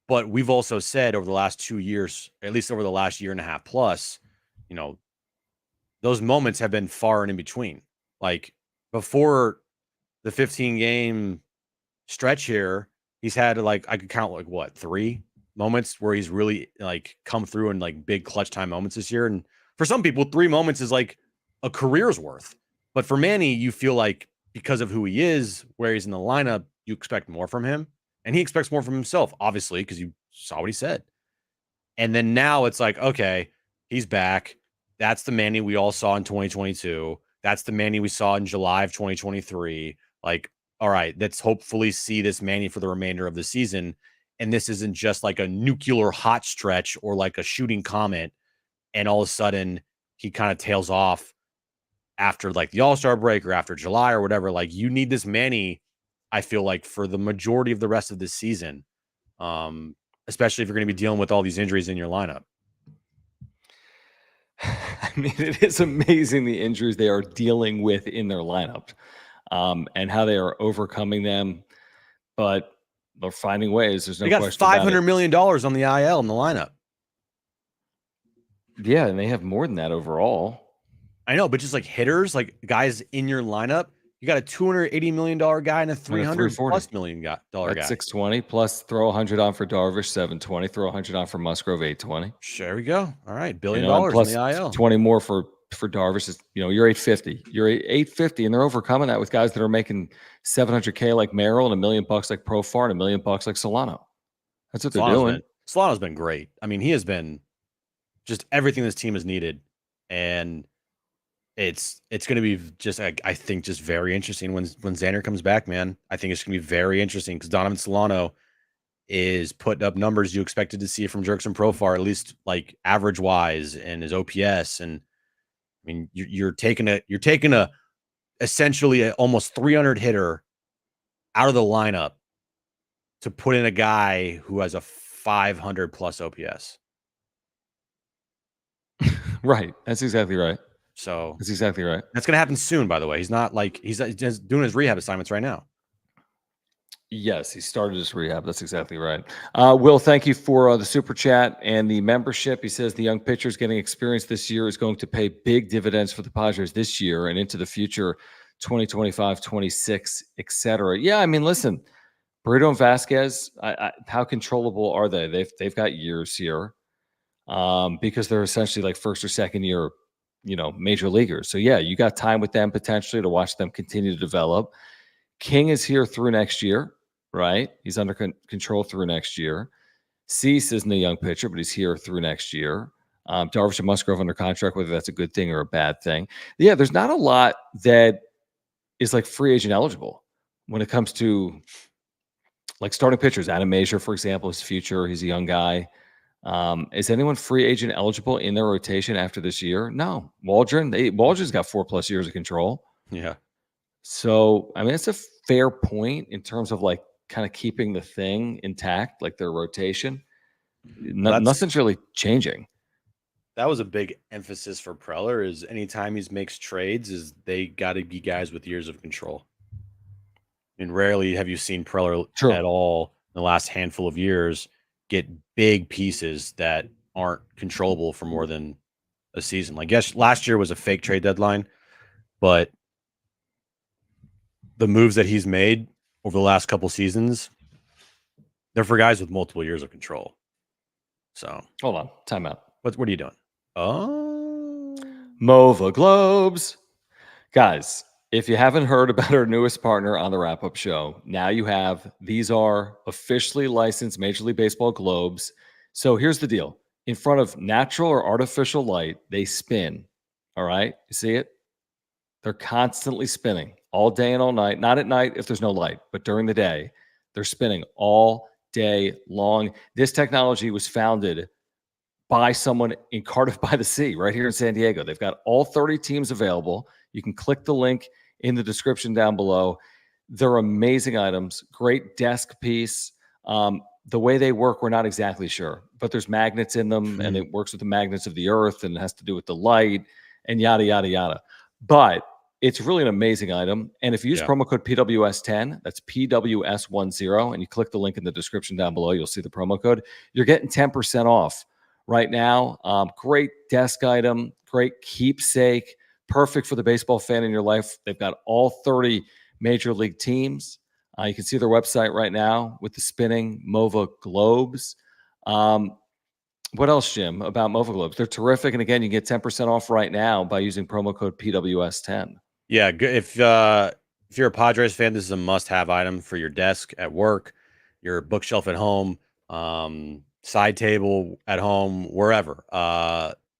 But we've also said over the last 2 years, at least over the last year and a half plus, those moments have been far and in between. Like before the 15-game stretch here, he's had like, I could count like what, 3 moments where he's really like come through in like big clutch time moments this year. And for some people, 3 moments is like a career's worth. But for Manny, you feel like because of who he is, where he's in the lineup, you expect more from him. And he expects more from himself, obviously, because you saw what he said. And then now it's like, okay, he's back. That's the Manny we all saw in 2022. That's the Manny we saw in July of 2023. Like, all right, let's hopefully see this Manny for the remainder of the season. And this isn't just like a nuclear hot stretch or like a shooting comet. And all of a sudden he kind of tails off after like the All-Star break or after July or whatever. Like you need this Manny, I feel like, for the majority of the rest of this season, especially if you're going to be dealing with all these injuries in your lineup. I mean, it is amazing the injuries they are dealing with in their lineup, and how they are overcoming them. But they're finding ways. There's no question about it. They got $500 million on the IL in the lineup. Yeah, and they have more than that overall. I know, but just like hitters, like guys in your lineup, you got a $280 million guy and a $300+ million guy. That's 620 plus throw 100 on for Darvish, 720. Throw 100 on for Musgrove, 820. There we go. All right, $1 billion plus in the IL. 20 more for Darvish is, you're 850. You're 850, and they're overcoming that with guys that are making $700K like Merrill and $1 million like Profar and $1 million like Solano. That's what they're doing. Solano's been great. I mean, he has been just everything this team has needed, and it's going to be just, I think, just very interesting when Xander comes back, man. I think it's going to be very interesting because Donovan Solano is putting up numbers you expected to see from Jurickson Profar, at least like average wise, and his OPS. And I mean, you're taking a essentially a almost 300 hitter out of the lineup to put in a guy who has a 500+ OPS. Right. That's exactly right. So that's exactly right. That's going to happen soon, by the way. He's not like he's just doing his rehab assignments right now. Yes, he started his rehab. That's exactly right. Will, thank you for the super chat and the membership. He says the young pitchers getting experience this year is going to pay big dividends for the Padres this year and into the future, 2025, 26, etc. Yeah, I mean, listen, Burrito and Vasquez, how controllable are they? They've got years here, because they're essentially like first or second year, major leaguers. So yeah, you got time with them potentially to watch them continue to develop. King is here through next year, right? He's under control through next year. Cease isn't a young pitcher, but he's here through next year. Darvish and Musgrove under contract, whether that's a good thing or a bad thing. Yeah, there's not a lot that is like free agent eligible when it comes to like starting pitchers. Adam Mazur, for example, is future. He's a young guy. Is anyone free agent eligible in their rotation after this year? No. Waldron's got 4+ years of control. Yeah. So, I mean, it's a fair point in terms of like kind of keeping the thing intact, like their rotation. Nothing's really changing. That was a big emphasis for Preller, is anytime he makes trades, is they got to be guys with years of control. And rarely have you seen Preller at all in the last handful of years get big pieces that aren't controllable for more than a season. Like, yes, last year was a fake trade deadline, but the moves that he's made over the last couple seasons, they're for guys with multiple years of control. So hold on, time out. What are you doing? Oh, MOVA Globes. Guys, if you haven't heard about our newest partner on the wrap-up show, now you have. These are officially licensed Major League Baseball globes. So here's the deal. In front of natural or artificial light, they spin. All right? You see it? They're constantly spinning all day and all night. Not at night if there's no light, but during the day, they're spinning all day long. This technology was founded by someone in Cardiff by the Sea, right here in San Diego. They've got all 30 teams available. You can click the link in the description down below. They're amazing items, great desk piece. The way they work, we're not exactly sure, but there's magnets in them, and it works with the magnets of the earth, and it has to do with the light, and yada, yada, yada. But it's really an amazing item. And if you use promo code PWS10, that's PWS10, and you click the link in the description down below, you'll see the promo code. You're getting 10% off right now. Great desk item, great keepsake, perfect for the baseball fan in your life. They've got all 30 major league teams. You can see their website right now with the spinning MOVA Globes. What else, Jim, about MOVA Globes? They're terrific. And again, you get 10% off right now by using promo code PWS10. Yeah, if you're a Padres fan, this is a must-have item for your desk at work, your bookshelf at home, side table at home, wherever.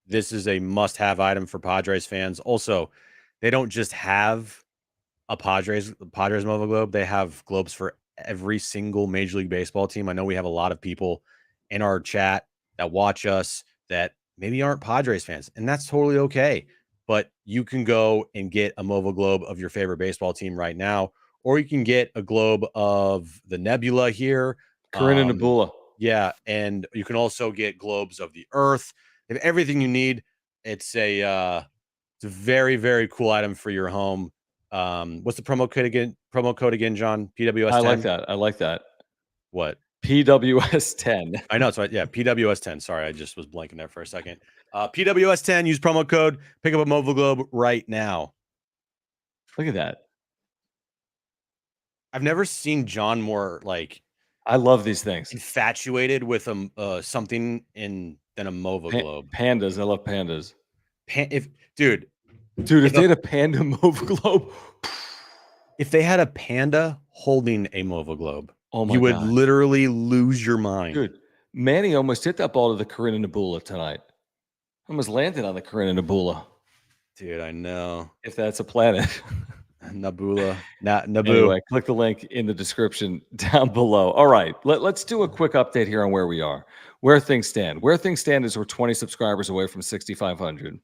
This is a must-have item for Padres fans. Also, they don't just have a Padres MOVA Globe. They have globes for every single Major League Baseball team. I know we have a lot of people in our chat that watch us that maybe aren't Padres fans, and that's totally okay. But you can go and get a MOVA Globe of your favorite baseball team right now, or you can get a globe of the Nebula here. Corinne and Nebula. Yeah, and you can also get globes of the Earth. They have everything you need. It's a very, very cool item for your home. What's the promo code again, John? PWS10. I like that. What? PWS10. I know. So yeah, PWS10. Sorry, I just was blanking there for a second. PWS10. Use promo code. Pick up a MOVA Globe right now. Look at that. I've never seen John more like. I love these things. Infatuated with something than a MOVA Globe. Pandas. I love pandas. Dude, if they had a panda MOVA Globe. If they had a panda holding a MOVA Globe, you would literally lose your mind. Dude, Manny almost hit that ball to the Corinne and Nebula tonight. Almost landed on the Corinne and Nebula. Dude, I know. If that's a planet. Nebula. Anyway, click the link in the description down below. All right, let's do a quick update here on where we are, where things stand. Where things stand is we're 20 subscribers away from 6,500.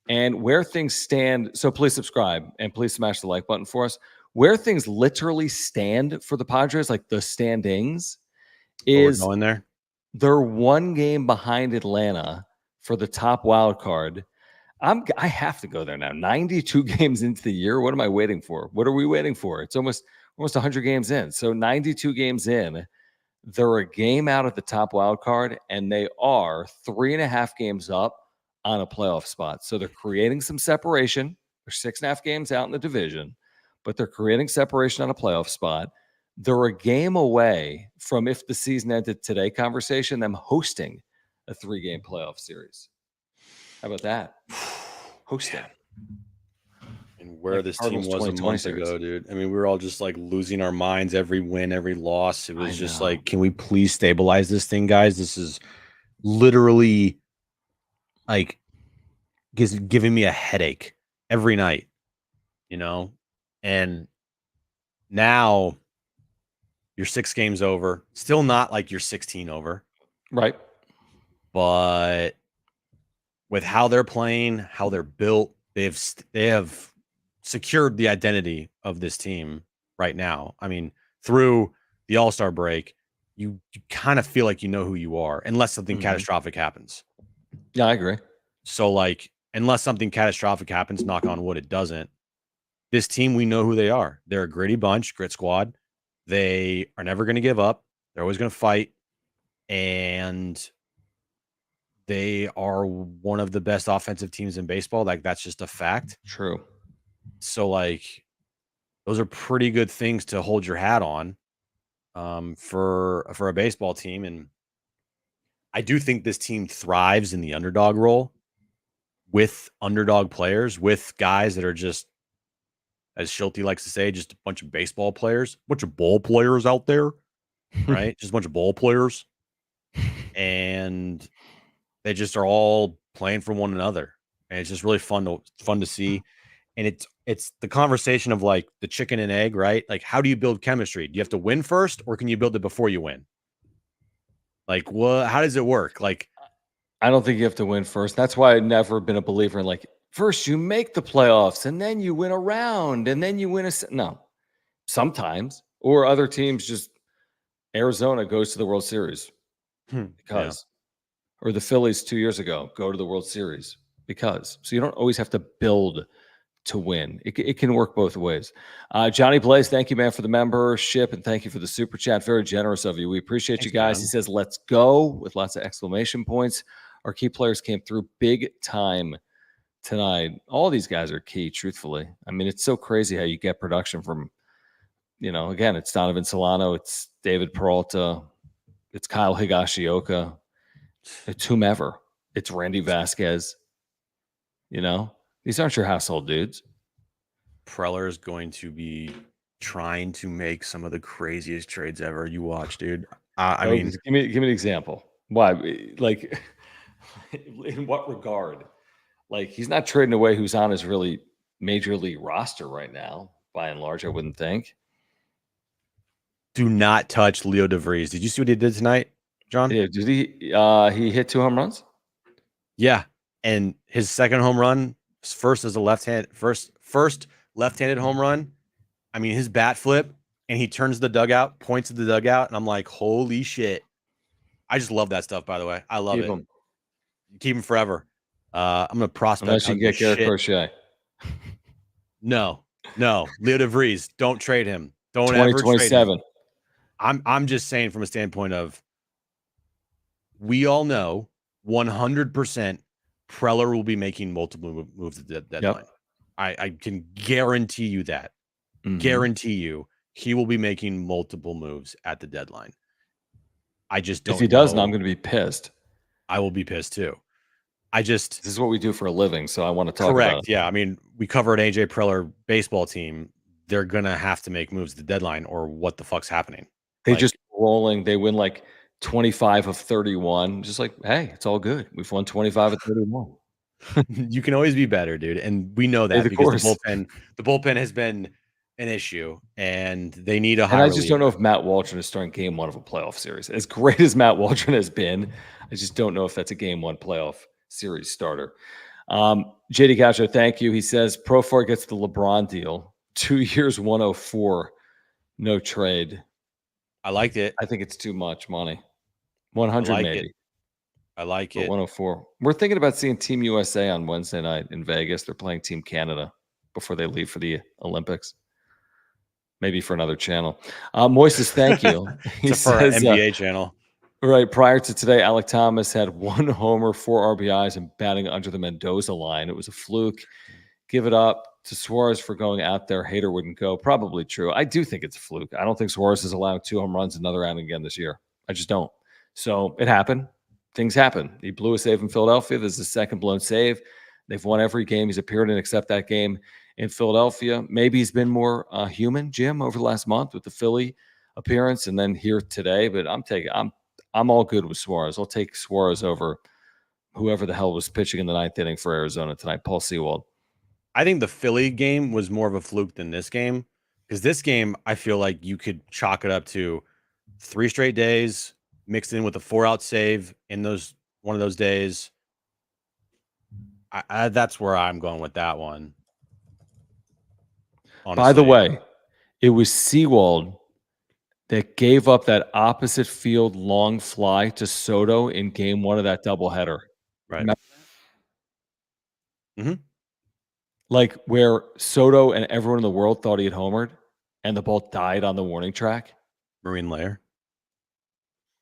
And where things stand, so please subscribe and please smash the like button for us. Where things literally stand for the Padres, like the standings, is going there. They're one game behind Atlanta for the top wild card. I have to go there now. 92 games into the year. What am I waiting for? What are we waiting for? It's almost 100 games in. So 92 games in, they're a game out of the top wild card, and they are 3.5 games up on a playoff spot. So they're creating some separation. They're 6.5 games out in the division, but they're creating separation on a playoff spot. They're a game away from, if the season ended today conversation, them hosting a 3-game playoff series. How about that? Hosting. And where this team was a month ago, dude. I mean, we were all just like losing our minds every win, every loss. It was just like, can we please stabilize this thing, guys? This is literally like giving me a headache every night, you know? And now you're 6 games over. Still not like you're 16 over. Right. But with how they're playing, how they're built, they have secured the identity of this team right now. I mean, through the All-Star break, you kind of feel like you know who you are, unless something catastrophic happens. Yeah, I agree. So, like, unless something catastrophic happens, knock on wood, it doesn't. This team, we know who they are. They're a gritty bunch, grit squad. They are never going to give up. They're always going to fight. And they are one of the best offensive teams in baseball. Like, that's just a fact. True. So, like, those are pretty good things to hold your hat on for a baseball team. And I do think this team thrives in the underdog role with underdog players, with guys that are just, as Shildt likes to say, just a bunch of baseball players, a bunch of ball players out there, right? Just a bunch of ball players. And they just are all playing for one another. And it's just really fun to see. And it's the conversation of like the chicken and egg, right? Like, how do you build chemistry? Do you have to win first, or can you build it before you win? Like, what? How does it work? Like, I don't think you have to win first. That's why I've never been a believer in like first you make the playoffs and then you win a round and then you win no. Sometimes, or other teams just Arizona goes to the World Series because, or the Phillies 2 years ago go to the World Series because. So you don't always have to build to win. It can work both ways. Johnny Blaze, thank you, man, for the membership, and thank you for the super chat. Very generous of you. We appreciate you guys. Man. He says, let's go, with lots of exclamation points. Our key players came through big time tonight. All these guys are key, truthfully. I mean, it's so crazy how you get production from, again, it's Donovan Solano, it's David Peralta, it's Kyle Higashioka, it's whomever. It's Randy Vasquez. These aren't your household dudes. Preller is going to be trying to make some of the craziest trades ever. You watch, dude. I mean, give me an example. Why? Like, in what regard? Like, he's not trading away who's on his really major league roster right now, by and large, I wouldn't think. Do not touch Leo DeVries. Did you see what he did tonight, John? Yeah, did he hit 2 home runs? Yeah. And his second home run, first as a first left-handed home run. I mean, his bat flip, and he turns the dugout, points at the dugout, and I'm like, holy shit. I just love that stuff, by the way. I love it. Keep him forever. I'm going to prospect. Unless you can get Garrett Crochet. No. Leo DeVries, don't trade him. Don't ever trade him. I'm just saying from a standpoint of, we all know 100% Preller will be making multiple moves at the deadline. Yep. I can guarantee you that. Mm-hmm. Guarantee you he will be making multiple moves at the deadline. I just don't know. If he doesn't, I'm going to be pissed. I will be pissed too. This is what we do for a living, so I want to talk about it. Yeah, I mean, we cover an AJ Preller baseball team. They're going to have to make moves at the deadline, or what the fuck's happening? They just rolling. They win like 25 of 31. Just like, hey, it's all good. We've won 25 of 31. You can always be better, dude. And we know that because the bullpen has been an issue, and they need a high reliever. I just don't know if Matt Waldron is starting game one of a playoff series. As great as Matt Waldron has been, I just don't know if that's a game one playoff series starter. JD Gacho, thank you. He says Profar gets the LeBron deal. 2 years, 104, no trade. I liked it. I think it's too much money. 100 maybe. I like it. 104. We're thinking about seeing Team USA on Wednesday night in Vegas. They're playing Team Canada before they leave for the Olympics. Maybe for another channel. Moises, thank you. He says, NBA channel. Right. Prior to today, Alec Thomas had 1 homer, 4 RBIs, and batting under the Mendoza line. It was a fluke. Give it up to Suarez for going out there. Hater wouldn't go. Probably true. I do think it's a fluke. I don't think Suarez is allowing 2 home runs another outing again this year. I just don't. So it happened. Things happen. He blew a save in Philadelphia. This is his second blown save. They've won every game he's appeared in except that game in Philadelphia. Maybe he's been more human, Jim, over the last month with the Philly appearance and then here today. But I'm all good with Suarez. I'll take Suarez over whoever the hell was pitching in the 9th inning for Arizona tonight, Paul Sewald. I think the Philly game was more of a fluke than this game, because this game, I feel like you could chalk it up to 3 straight days mixed in with a 4-out save in one of those days. That's where I'm going with that one. Honestly. By the way, it was Sewald that gave up that opposite field long fly to Soto in game 1 of that doubleheader. Right. Mm-hmm. Like where Soto and everyone in the world thought he had homered and the ball died on the warning track. Marine Layer.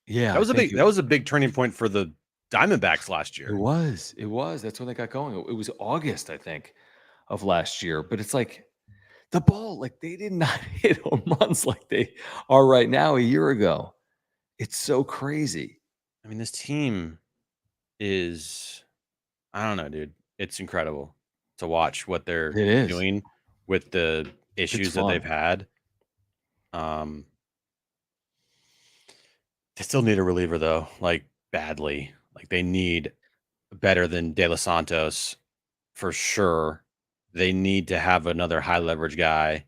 Yeah. That was a big turning point for the Diamondbacks last year. It was. That's when they got going. It was August, I think, of last year. But it's like the ball, like they did not hit home runs like they are right now a year ago. It's so crazy. I mean, this team is, I don't know, dude. It's incredible to watch what they're doing with the issues that they've had. They still need a reliever though, like badly. Like they need better than De Los Santos for sure. They need to have another high leverage guy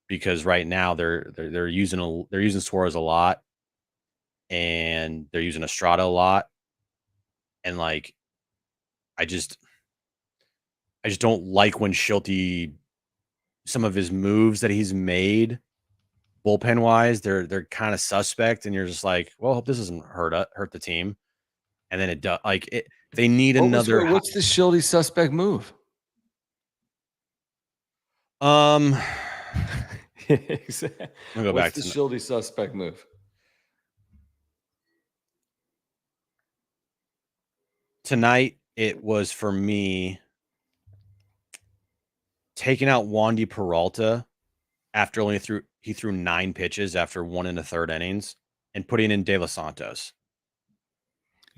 because right now they're using Suarez a lot and they're using Estrada a lot. And like I just don't like when Shildt, some of his moves that he's made bullpen wise, they're kind of suspect, and you're just like, well, hope this doesn't hurt the team. And then it does. Like they need another. What's the Shildt suspect move? Exactly. I'm go back to the Shildt suspect move. Tonight, it was for me taking out Wandy Peralta after he threw 9 pitches after 1 1/3 innings and putting in De Los Santos.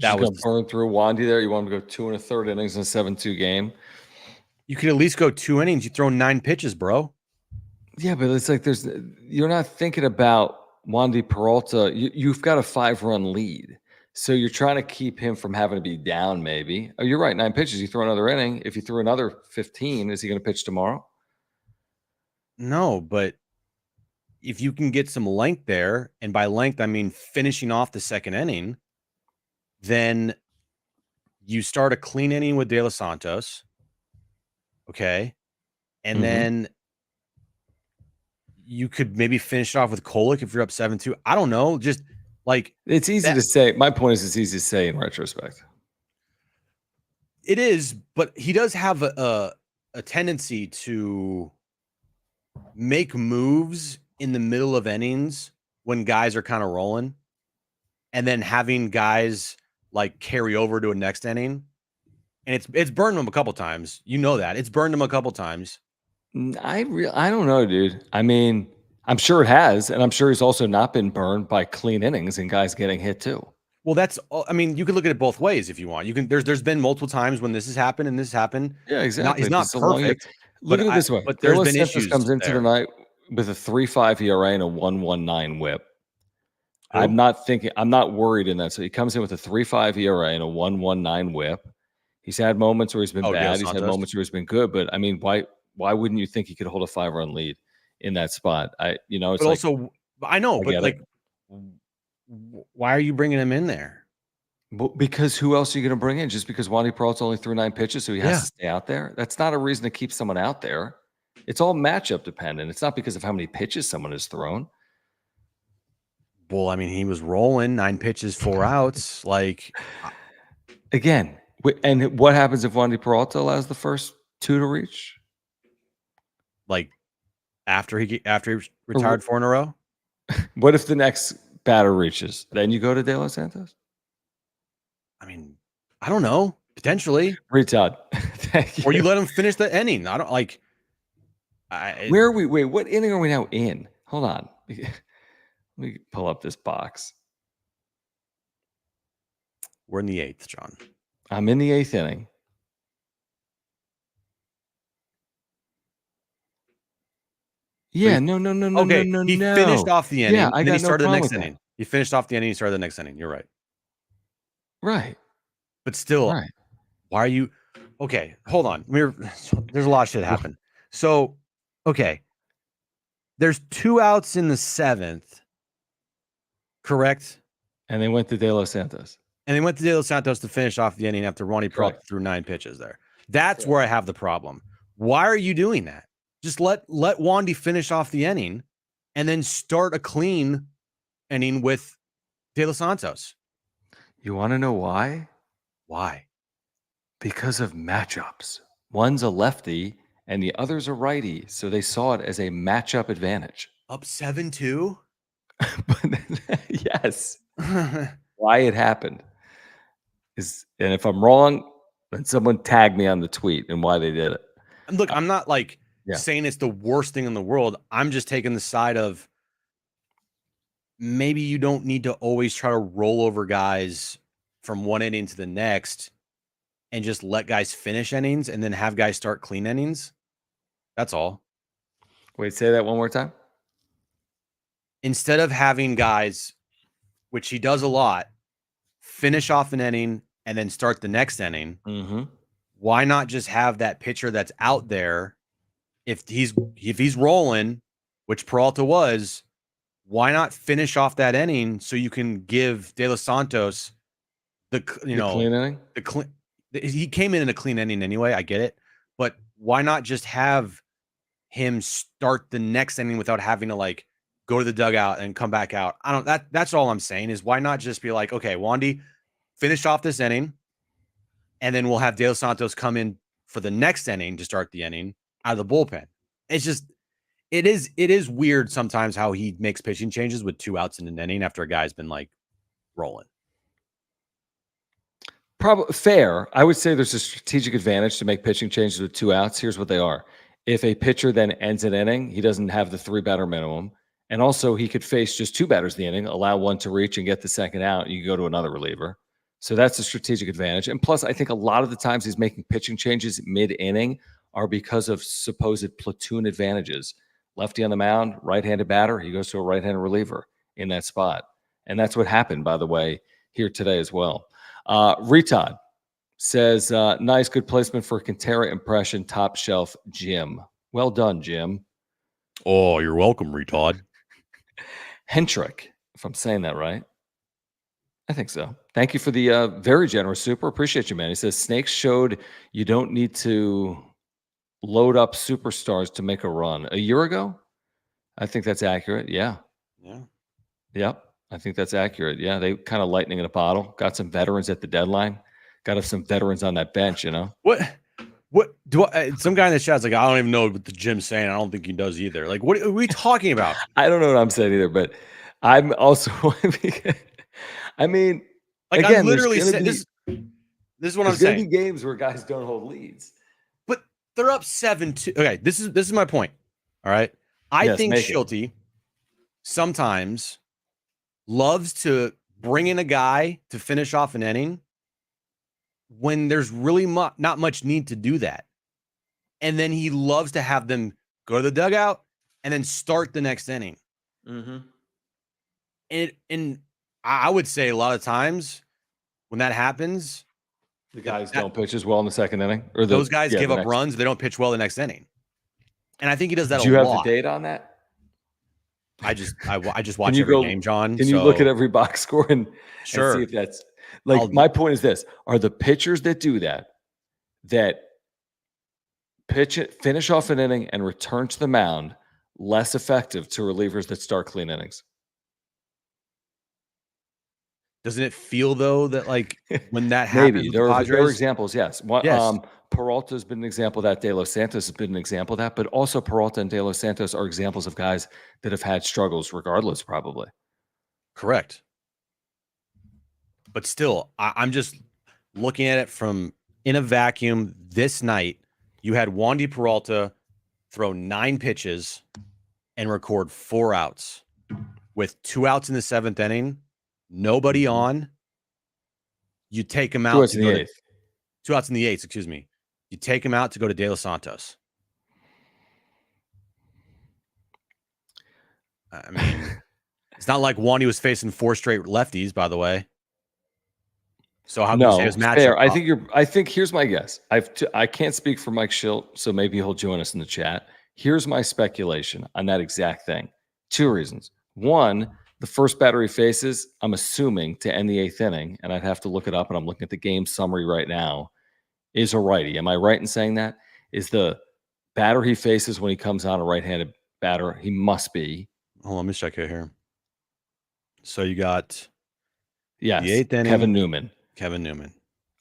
That was going to burn through Wandy there. You want him to go 2 1/3 innings in a 7-2 game. You could at least go 2 innings. You throw 9 pitches, bro. Yeah, but it's like you're not thinking about Wandy Peralta. You've got a 5-run lead. So you're trying to keep him from having to be down, maybe. Oh, you're right. 9 pitches. You throw another inning. If you threw another 15, is he going to pitch tomorrow? No, but if you can get some length there, and by length, I mean finishing off the second inning, then you start a clean inning with De Los Santos. Okay. And then you could maybe finish off with Kolek if you're up 7-2. I don't know. Just like it's easy to say. My point is it's easy to say in retrospect. It is, but he does have a tendency to make moves in the middle of innings when guys are kind of rolling, and then having guys like carry over to a next inning. And it's burned him a couple times. You know that. It's burned him a couple times. I don't know, dude. I mean, I'm sure it has, and I'm sure he's also not been burned by clean innings and guys getting hit too. Well, I mean, you could look at it both ways if you want. You can. There's been multiple times when this has happened and this happened. Yeah, exactly. He's not perfect. Look at it this way. But there's been issues. Comes into the night with a 3.5 ERA and a 1.19 WHIP. Who? I'm not worried in that. So he comes in with a 3.5 ERA and a 1.19 WHIP. He's had moments where he's been bad. He's had moments where he's been good. But I mean, why wouldn't you think he could hold a 5-run lead in that spot? It's but also I know, but like, why are you bringing him in there? Because who else are you going to bring in? Just because Wandy Peralta only threw 9 pitches, so he has to stay out there? That's not a reason to keep someone out there. It's all matchup dependent. It's not because of how many pitches someone has thrown. Well, I mean, he was rolling 9 pitches, 4 outs. Like, again, and what happens if Wandy Peralta allows the first 2 to reach? Like after he retired 4 in a row? What if the next batter reaches? Then you go to De Los Santos? I mean, I don't know. Potentially. Retard. Or you let him finish the inning. I don't like. Where are we? Wait, what inning are we now in? Hold on. Let me pull up this box. We're in the 8th, John. I'm in the 8th inning. Yeah, no. Okay, he finished off the inning, and then he started the next inning. He finished off the inning, he started the next inning. You're right. Right. But still, why are you... Okay, hold on. There's a lot of shit happen. So, okay. There's 2 outs in the 7th, correct? And they went to De Los Santos. And they went to De Los Santos to finish off the inning after Wandy Peralta threw 9 pitches there. That's where I have the problem. Why are you doing that? Just let Wandy finish off the inning and then start a clean inning with De Los Santos. You want to know why? Why? Because of matchups. One's a lefty and the other's a righty. So they saw it as a matchup advantage. Up 7-2? Yes. Why it happened is, and if I'm wrong, then someone tag me on the tweet and why they did it. And look, I'm not like saying it's the worst thing in the world. I'm just taking the side of maybe you don't need to always try to roll over guys from one inning to the next and just let guys finish innings and then have guys start clean innings. That's all. Wait, say that one more time. Instead of having guys, which he does a lot, finish off an inning and then start the next inning, why not just have that pitcher that's out there? If he's rolling, which Peralta was, why not finish off that inning so you can give De Los Santos the clean inning? He came in a clean inning anyway. I get it, but why not just have him start the next inning without having to like go to the dugout and come back out? That's all I'm saying is why not just be like, okay, Wandy, finish off this inning, and then we'll have De Los Santos come in for the next inning to start the inning out of the bullpen. It's just. It is weird sometimes how he makes pitching changes with 2 outs in an inning after a guy's been like rolling. Probably fair. I would say there's a strategic advantage to make pitching changes with 2 outs. Here's what they are. If a pitcher then ends an inning, he doesn't have the 3-batter minimum. And also he could face just 2 batters in the inning, allow one to reach and get the second out. You go to another reliever. So that's a strategic advantage. And plus, I think a lot of the times he's making pitching changes mid-inning are because of supposed platoon advantages. Lefty on the mound, right-handed batter, he goes to a right-handed reliever in that spot. And that's what happened, by the way, here today as well. Retod says, nice, good placement for Quintera impression, top shelf, Jim. Well done, Jim. Oh, you're welcome, Retod. Hentrick, if I'm saying that right. I think so. Thank you for the very generous super. Appreciate you, man. He says, Snakes showed you don't need to load up superstars to make a run. A year ago? I think that's accurate. Yeah. Yep. I think that's accurate. Yeah. They kind of lightning in a bottle. Got some veterans at the deadline. Got some veterans on that bench, What do some guy in the chat's like, I don't even know what the Jim's saying. I don't think he does either. Like, what are we talking about? I don't know what I'm saying either, but I'm also, I mean, like, again, I'm literally saying this is what I'm saying. There's games where guys don't hold leads. They're up 7-2. Okay, this is my point. All right. I think Shildt sometimes loves to bring in a guy to finish off an inning when there's really not much need to do that. And then he loves to have them go to the dugout and then start the next inning. And I would say a lot of times when that happens, the guys don't pitch as well in the second inning, or those guys give up runs. They don't pitch well the next inning, and I think he does that. Do you have the data on that? I just watch every game, John. Can you look at every box score and see if that's like? My point is this: are the pitchers that do that pitch it, finish off an inning, and return to the mound less effective to relievers that start clean innings? Doesn't it feel though that like when that happens, maybe there are examples? Yes. Peralta's been an example of that. De Los Santos has been an example of that. But also Peralta and De Los Santos are examples of guys that have had struggles, regardless. Probably correct. But still, I'm just looking at it from in a vacuum. This night, you had Wandy Peralta throw 9 pitches and record 4 outs with 2 outs in the 7th inning. Nobody on. You take him out. 2 outs in the 8th. 2 outs in the 8th, excuse me. You take him out to go to De Los Santos. I mean, it's not like Wandy was facing 4 straight lefties, by the way. So how can you say his matchup? I think here's my guess. I can't speak for Mike Shildt, so maybe he'll join us in the chat. Here's my speculation on that exact thing. 2 reasons. One, the first batter he faces, I'm assuming to end the 8th inning, and I'd have to look it up, and I'm looking at the game summary right now, is a righty. Am I right in saying that? Is the batter he faces when he comes on a right-handed batter, he must be. Hold on, let me check it here. So you got the 8th inning, Kevin Newman.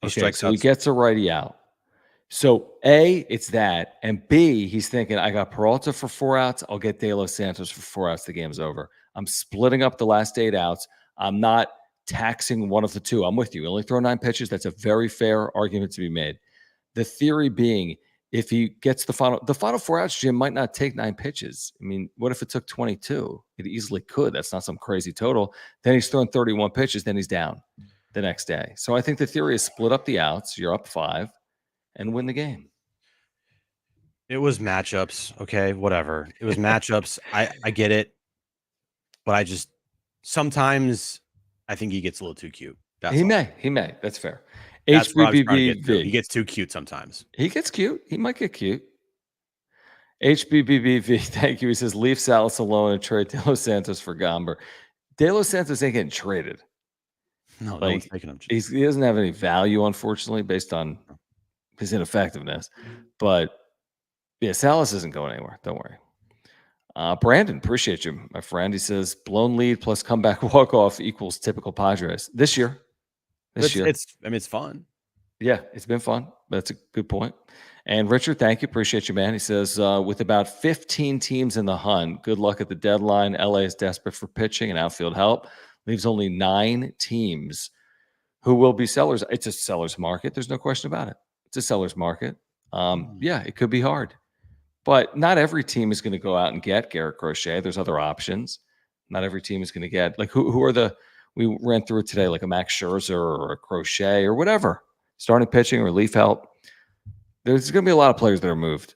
Okay, so he gets a righty out. So A, it's that, and B, he's thinking, I got Peralta for 4 outs, I'll get De Los Santos for 4 outs, the game's over. I'm splitting up the last 8 outs. I'm not taxing one of the 2. I'm with you. Only throw 9 pitches. That's a very fair argument to be made. The theory being, if he gets the final 4 outs, Jim might not take 9 pitches. I mean, what if it took 22? It easily could. That's not some crazy total. Then he's throwing 31 pitches. Then he's down. the next day. So I think the theory is split up the outs. You're up 5 and win the game. It was matchups. Okay, whatever. It was matchups. I get it. But I just sometimes I think he gets a little too cute. He may. That's fair. That's where I was trying to get to. HBBBV. He gets too cute sometimes. He gets cute. He might get cute. HBBBV, thank you. He says, leave Salas alone and trade De Los Santos for Gomber. De Los Santos ain't getting traded. No, no one's taking him. He doesn't have any value, unfortunately, based on his ineffectiveness. But yeah, Salas isn't going anywhere. Don't worry. Brandon, appreciate you, my friend. He says, blown lead plus comeback walk-off equals typical Padres. This year. It's fun. Yeah, it's been fun. That's a good point. And Richard, thank you. Appreciate you, man. He says, with about 15 teams in the hunt, good luck at the deadline. LA is desperate for pitching and outfield help. Leaves only 9 teams who will be sellers. It's a seller's market. There's no question about it. It's a seller's market. Yeah, it could be hard. But not every team is going to go out and get Garrett Crochet. There's other options. Not every team is going to get, like, who are the, we ran through it today, like a Max Scherzer or a Crochet or whatever. Starting pitching, relief help. There's going to be a lot of players that are moved.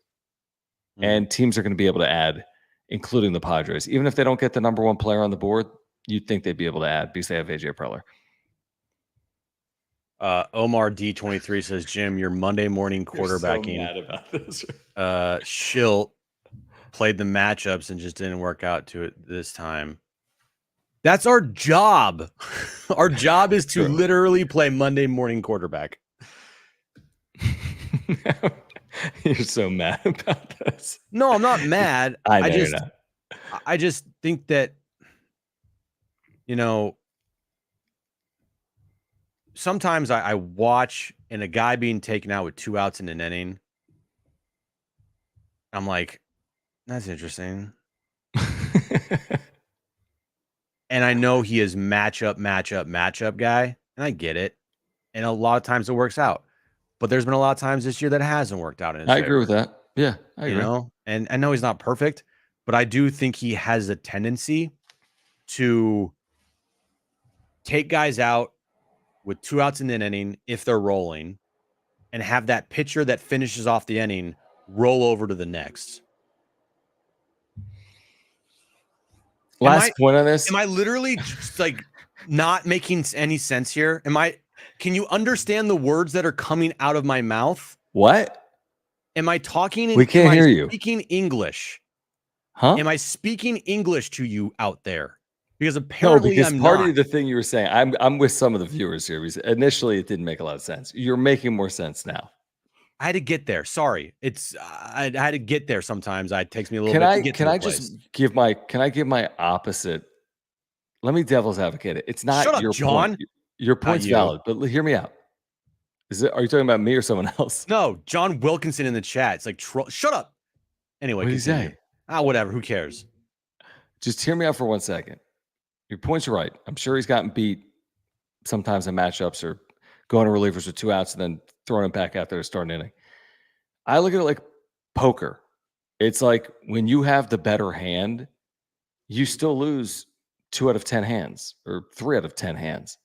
And teams are going to be able to add, including the Padres. Even if they don't get the number 1 player on the board, you'd think they'd be able to add because they have AJ Preller. Omar D23 says, Jim, your Monday morning quarterbacking. You're so mad about this. Shildt played the matchups and just didn't work out to it this time. That's our job. Our job is to literally play Monday morning quarterback. You're so mad about this. No, I'm not mad. I know you're not. I just think that, sometimes I watch and a guy being taken out with 2 outs in an inning. I'm like, that's interesting. And I know he is matchup guy, and I get it. And a lot of times it works out. But there's been a lot of times this year that it hasn't worked out. I agree with that. Yeah, I agree. And I know he's not perfect, but I do think he has a tendency to take guys out with 2 outs in an inning if they're rolling and have that pitcher that finishes off the inning roll over to the next. Last point on this. Am I literally just like not making any sense here? Can you understand the words that are coming out of my mouth? What? Am I talking? We can't hear you. Speaking English. Huh? Am I speaking English to you out there? Because apparently because I'm part not. of the thing you were saying, I'm with some of the viewers here because initially it didn't make a lot of sense. You're making more sense now. I had to get there. Sorry. I had to get there sometimes. It takes me a little bit to get Can to I the just place. give my opposite? Let me devil's advocate it. It's not Shut up, your John. point. Your point's valid, but hear me out. Are you talking about me or someone else? No, John Wilkinson in the chat. It's like, shut up. Anyway, what did he say? Whatever. Who cares? Just hear me out for 1 second. Your point's right. I'm sure he's gotten beat sometimes in matchups or going to relievers with 2 outs and then throwing him back out there to start an inning. I look at it like poker. It's like when you have the better hand, you still lose 2 out of 10 hands or 3 out of 10 hands.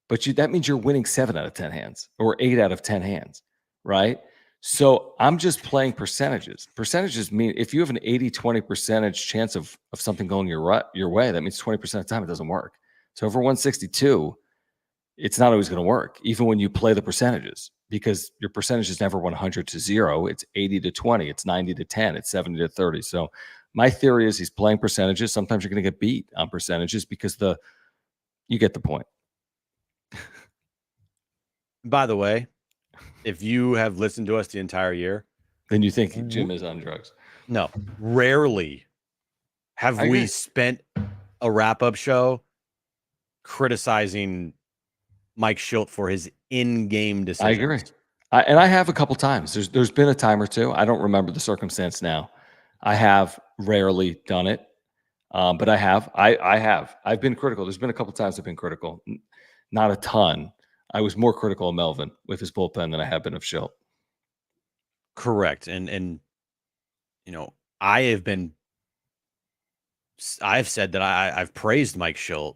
But that means you're winning 7 out of 10 hands or 8 out of 10 hands, right? So I'm just playing percentages. Percentages mean if you have an 80-20 percentage chance of something going your way, that means 20% of the time it doesn't work. So over 162, it's not always going to work, even when you play the percentages, because your percentage is never 100 to 0. It's 80 to 20. It's 90 to 10. It's 70 to 30. So my theory is he's playing percentages. Sometimes you're going to get beat on percentages because you get the point. By the way, if you have listened to us the entire year, then you think Jim is on drugs. No, rarely have we spent a wrap-up show criticizing Mike Shildt for his in-game decisions. I agree. And I have a couple times. There's been a time or two. I don't remember the circumstance now. I have rarely done it, but I have. I have. I've been critical. There's been a couple times I've been critical. Not a ton. I was more critical of Melvin with his bullpen than I have been of Shildt. Correct. And I've said that I've praised Mike Shildt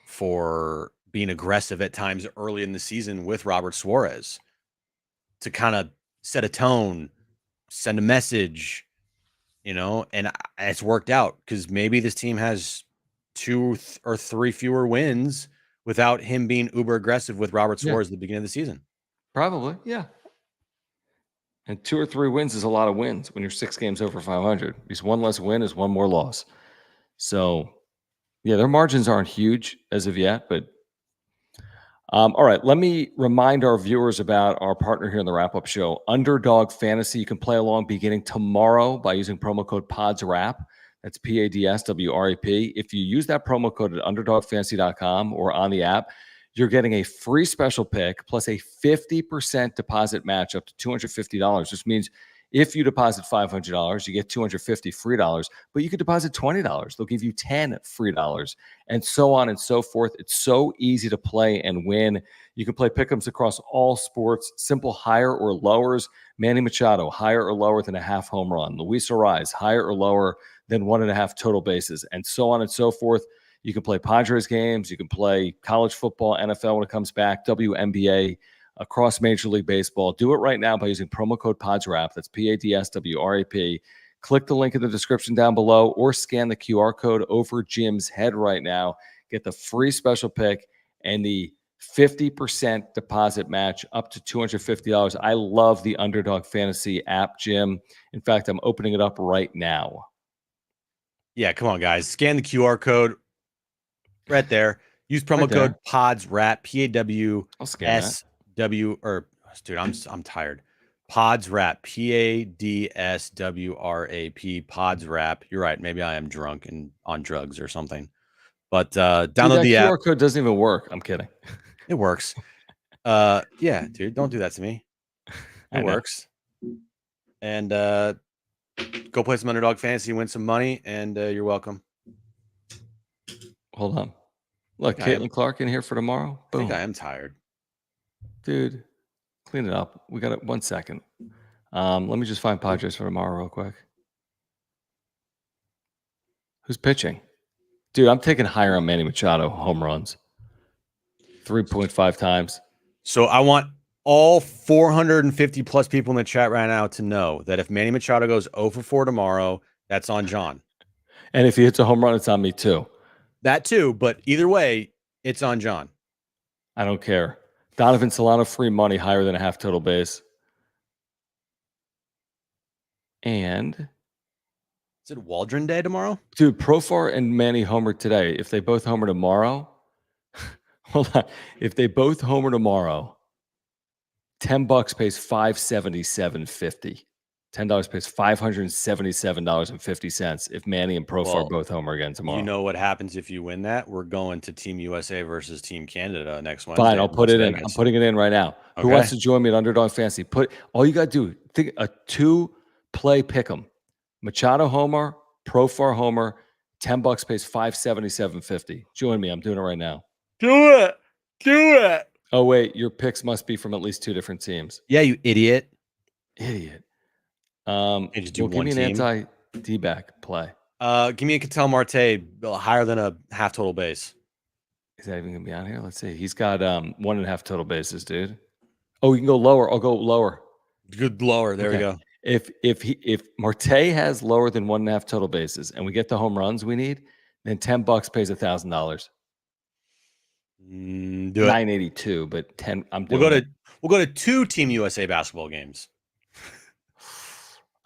for being aggressive at times early in the season with Robert Suarez to kind of set a tone, send a message, and it's worked out because maybe this team has 2 or 3 fewer wins without him being uber aggressive with Robert Suarez at the beginning of the season. Probably, yeah. And 2 or 3 wins is a lot of wins when you're 6 games over 500. Because 1 less win is 1 more loss. So, yeah, their margins aren't huge as of yet, but all right, let me remind our viewers about our partner here in the wrap-up show, Underdog Fantasy. You can play along beginning tomorrow by using promo code PODSWRAP. That's PADSWRAP. If you use that promo code at underdogfantasy.com or on the app, you're getting a free special pick plus a 50% deposit match up to $250, which means if you deposit $500, you get $250 free dollars, but you could deposit $20. They'll give you $10 free dollars, and so on and so forth. It's so easy to play and win. You can play pick'ems across all sports, simple higher or lowers. Manny Machado, higher or lower than a half home run. Luis Ariz, higher or lower than 1.5 total bases, and so on and so forth. You can play Padres games. You can play college football, NFL when it comes back, WNBA, across Major League Baseball. Do it right now by using promo code PODSWRAP. That's PADSWRAP. Click the link in the description down below or scan the QR code over Jim's head right now. Get the free special pick and the 50% deposit match up to $250. I love the Underdog Fantasy app, Jim. In fact, I'm opening it up right now. Yeah, come on, guys. Scan the QR code right there. Use promo code PODSWRAP, PAWSW, or dude, I'm tired. PODSWRAP, PADSWRAP, PODSWRAP. You're right. Maybe I am drunk and on drugs or something. But download the app. QR code doesn't even work. I'm kidding. It works. Yeah, dude, don't do that to me. It works. And go play some Underdog Fantasy, win some money, and you're welcome. Hold on. Look, Caitlin Clark in here for tomorrow. Boom. I think I am tired. Dude, clean it up. We got it. 1 second. Let me just find Padres for tomorrow real quick. Who's pitching? Dude, I'm taking higher on Manny Machado home runs. 3.5 times. So I want all 450 plus people in the chat right now to know that if Manny Machado goes 0 for 4 tomorrow, that's on John. And if he hits a home run, it's on me too. That too, but either way, it's on John. I don't care. Donovan Solano free money higher than a half total base. And is it Waldron Day tomorrow? Dude, Profar and Manny homer today. If they both homer tomorrow, hold on. If they both homer tomorrow, $10 pays $577.50. $10 pays $577.50 if Manny and Profar both homer again tomorrow. You know what happens if you win that? We're going to Team USA versus Team Canada next Wednesday. Fine, I'll put it in. I'm putting it in right now. Okay. Who wants to join me at Underdog Fantasy? All you got to do, think a 2-play pick'em. Machado homer, Profar homer, $10 pays $577.50. Join me. I'm doing it right now. Do it. Oh, wait. Your picks must be from at least 2 different teams. Yeah, you idiot. Just do one give me an anti-DBack play. Give me a Ketel Marte higher than a half total base. Is that even gonna be on here? Let's see. He's got 1.5 total bases, dude. Oh, you can go lower. I'll go lower. Good lower. There we go. If Marte has lower than 1.5 total bases and we get the home runs we need, then $10 pays $1,000. Do it. 982, but 10. We'll go to 2 Team USA basketball games.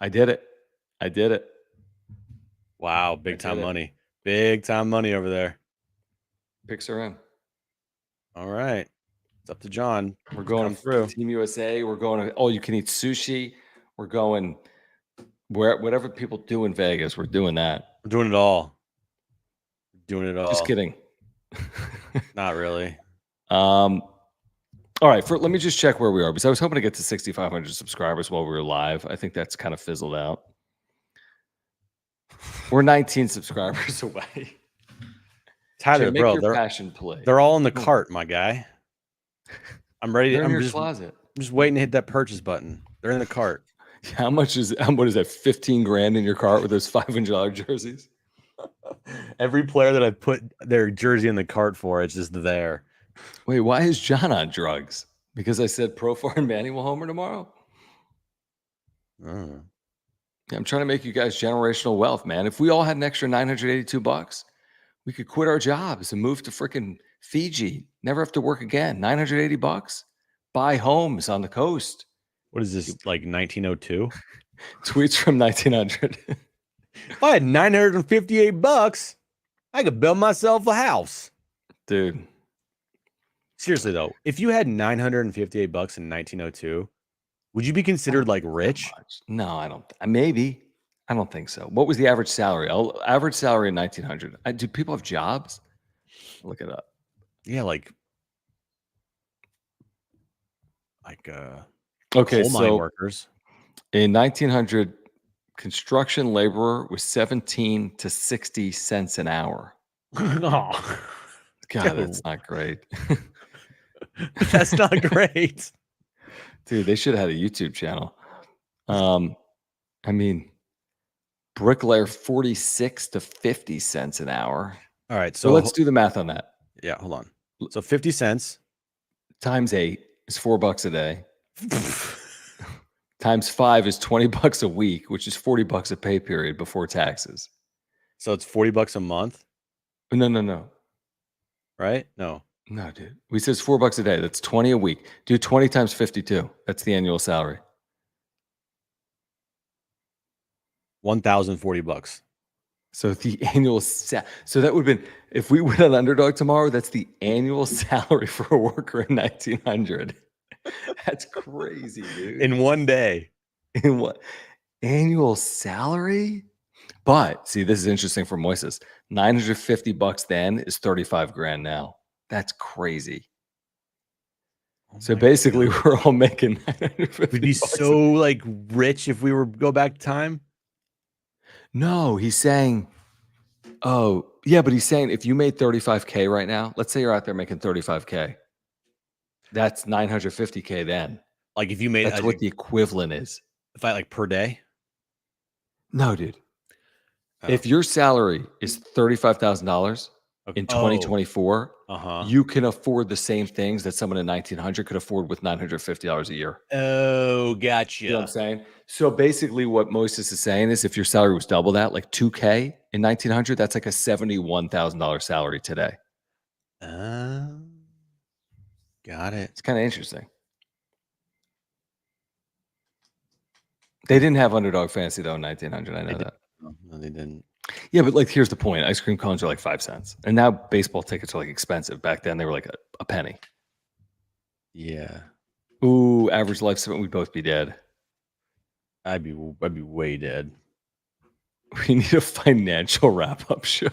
I did it. Wow, big time money. Big time money over there. Picks are in. All right. It's up to John. We're going through Team USA. We're going to you can eat sushi. We're going whatever people do in Vegas, we're doing that. We're doing it all. Just kidding. Not really. All right, let me just check where we are because I was hoping to get to 6,500 subscribers while we were live. I think that's kind of fizzled out. We're 19 subscribers away. Tyler, Jay, bro, they're all in the cart, my guy. I'm ready. They're in your closet. I'm just waiting to hit that purchase button. They're in the cart. What is that? 15 grand in your cart with those $500 jerseys? Every player that I put their jersey in the cart for, it's just there. Wait, why is John on drugs? Because I said Profar and Manny will homer tomorrow? Yeah, I'm trying to make you guys generational wealth, man. If we all had an extra $982, we could quit our jobs and move to freaking Fiji. Never have to work again. $980. Buy homes on the coast. What is this, like 1902? Tweets from 1900. If I had $958, I could build myself a house. Dude. Seriously, though, if you had $958 in 1902, would you be considered like rich? No, I don't. Maybe. I don't think so. What was the average salary? Average salary in 1900. Do people have jobs? Look it up. Yeah, like okay, coal mine workers. In 1900, construction laborer was 17 to 60 cents an hour. Oh, God, that's not great. That's not great. Dude, they should have had a YouTube channel. I mean, bricklayer 46 to 50 cents an hour. All right, so let's do the math on that. Yeah, hold on. So 50 cents times 8 is $4 a day. Times 5 is $20 a week, which is $40 a pay period before taxes. So it's $40 a month? No. Right? No, dude. We said it's $4 a day. That's 20 a week. Do 20 times 52. That's the annual salary. $1,040. So the annual so that would have been, if we went on Underdog tomorrow, that's the annual salary for a worker in 1900. That's crazy, dude. In one day. In what? Annual salary? But see, this is interesting for Moises. $950 then is 35 grand now. That's crazy. So basically, God, we're all making $950. We'd be so like rich if we were go back to time. No, he's saying, oh, yeah, but he's saying if you made 35K right now, let's say you're out there making 35K. That's 950K then. Like if you made that's what the equivalent is. If I like per day? No, dude. Oh. If your salary is $35,000 in 2024, you can afford the same things that someone in 1900 could afford with $950 a year. Oh, gotcha. You know what I'm saying? So basically what Moises is saying is if your salary was double that, like 2K in 1900, that's like a $71,000 salary today. Got it. It's kind of interesting. They didn't have Underdog Fantasy though in 1900. I know that. No, they didn't. Yeah, but like here's the point: ice cream cones are like 5 cents, and now baseball tickets are like expensive. Back then, they were like a penny. Yeah. Ooh, average lifespan, we'd both be dead. I'd be way dead. We need a financial wrap-up show.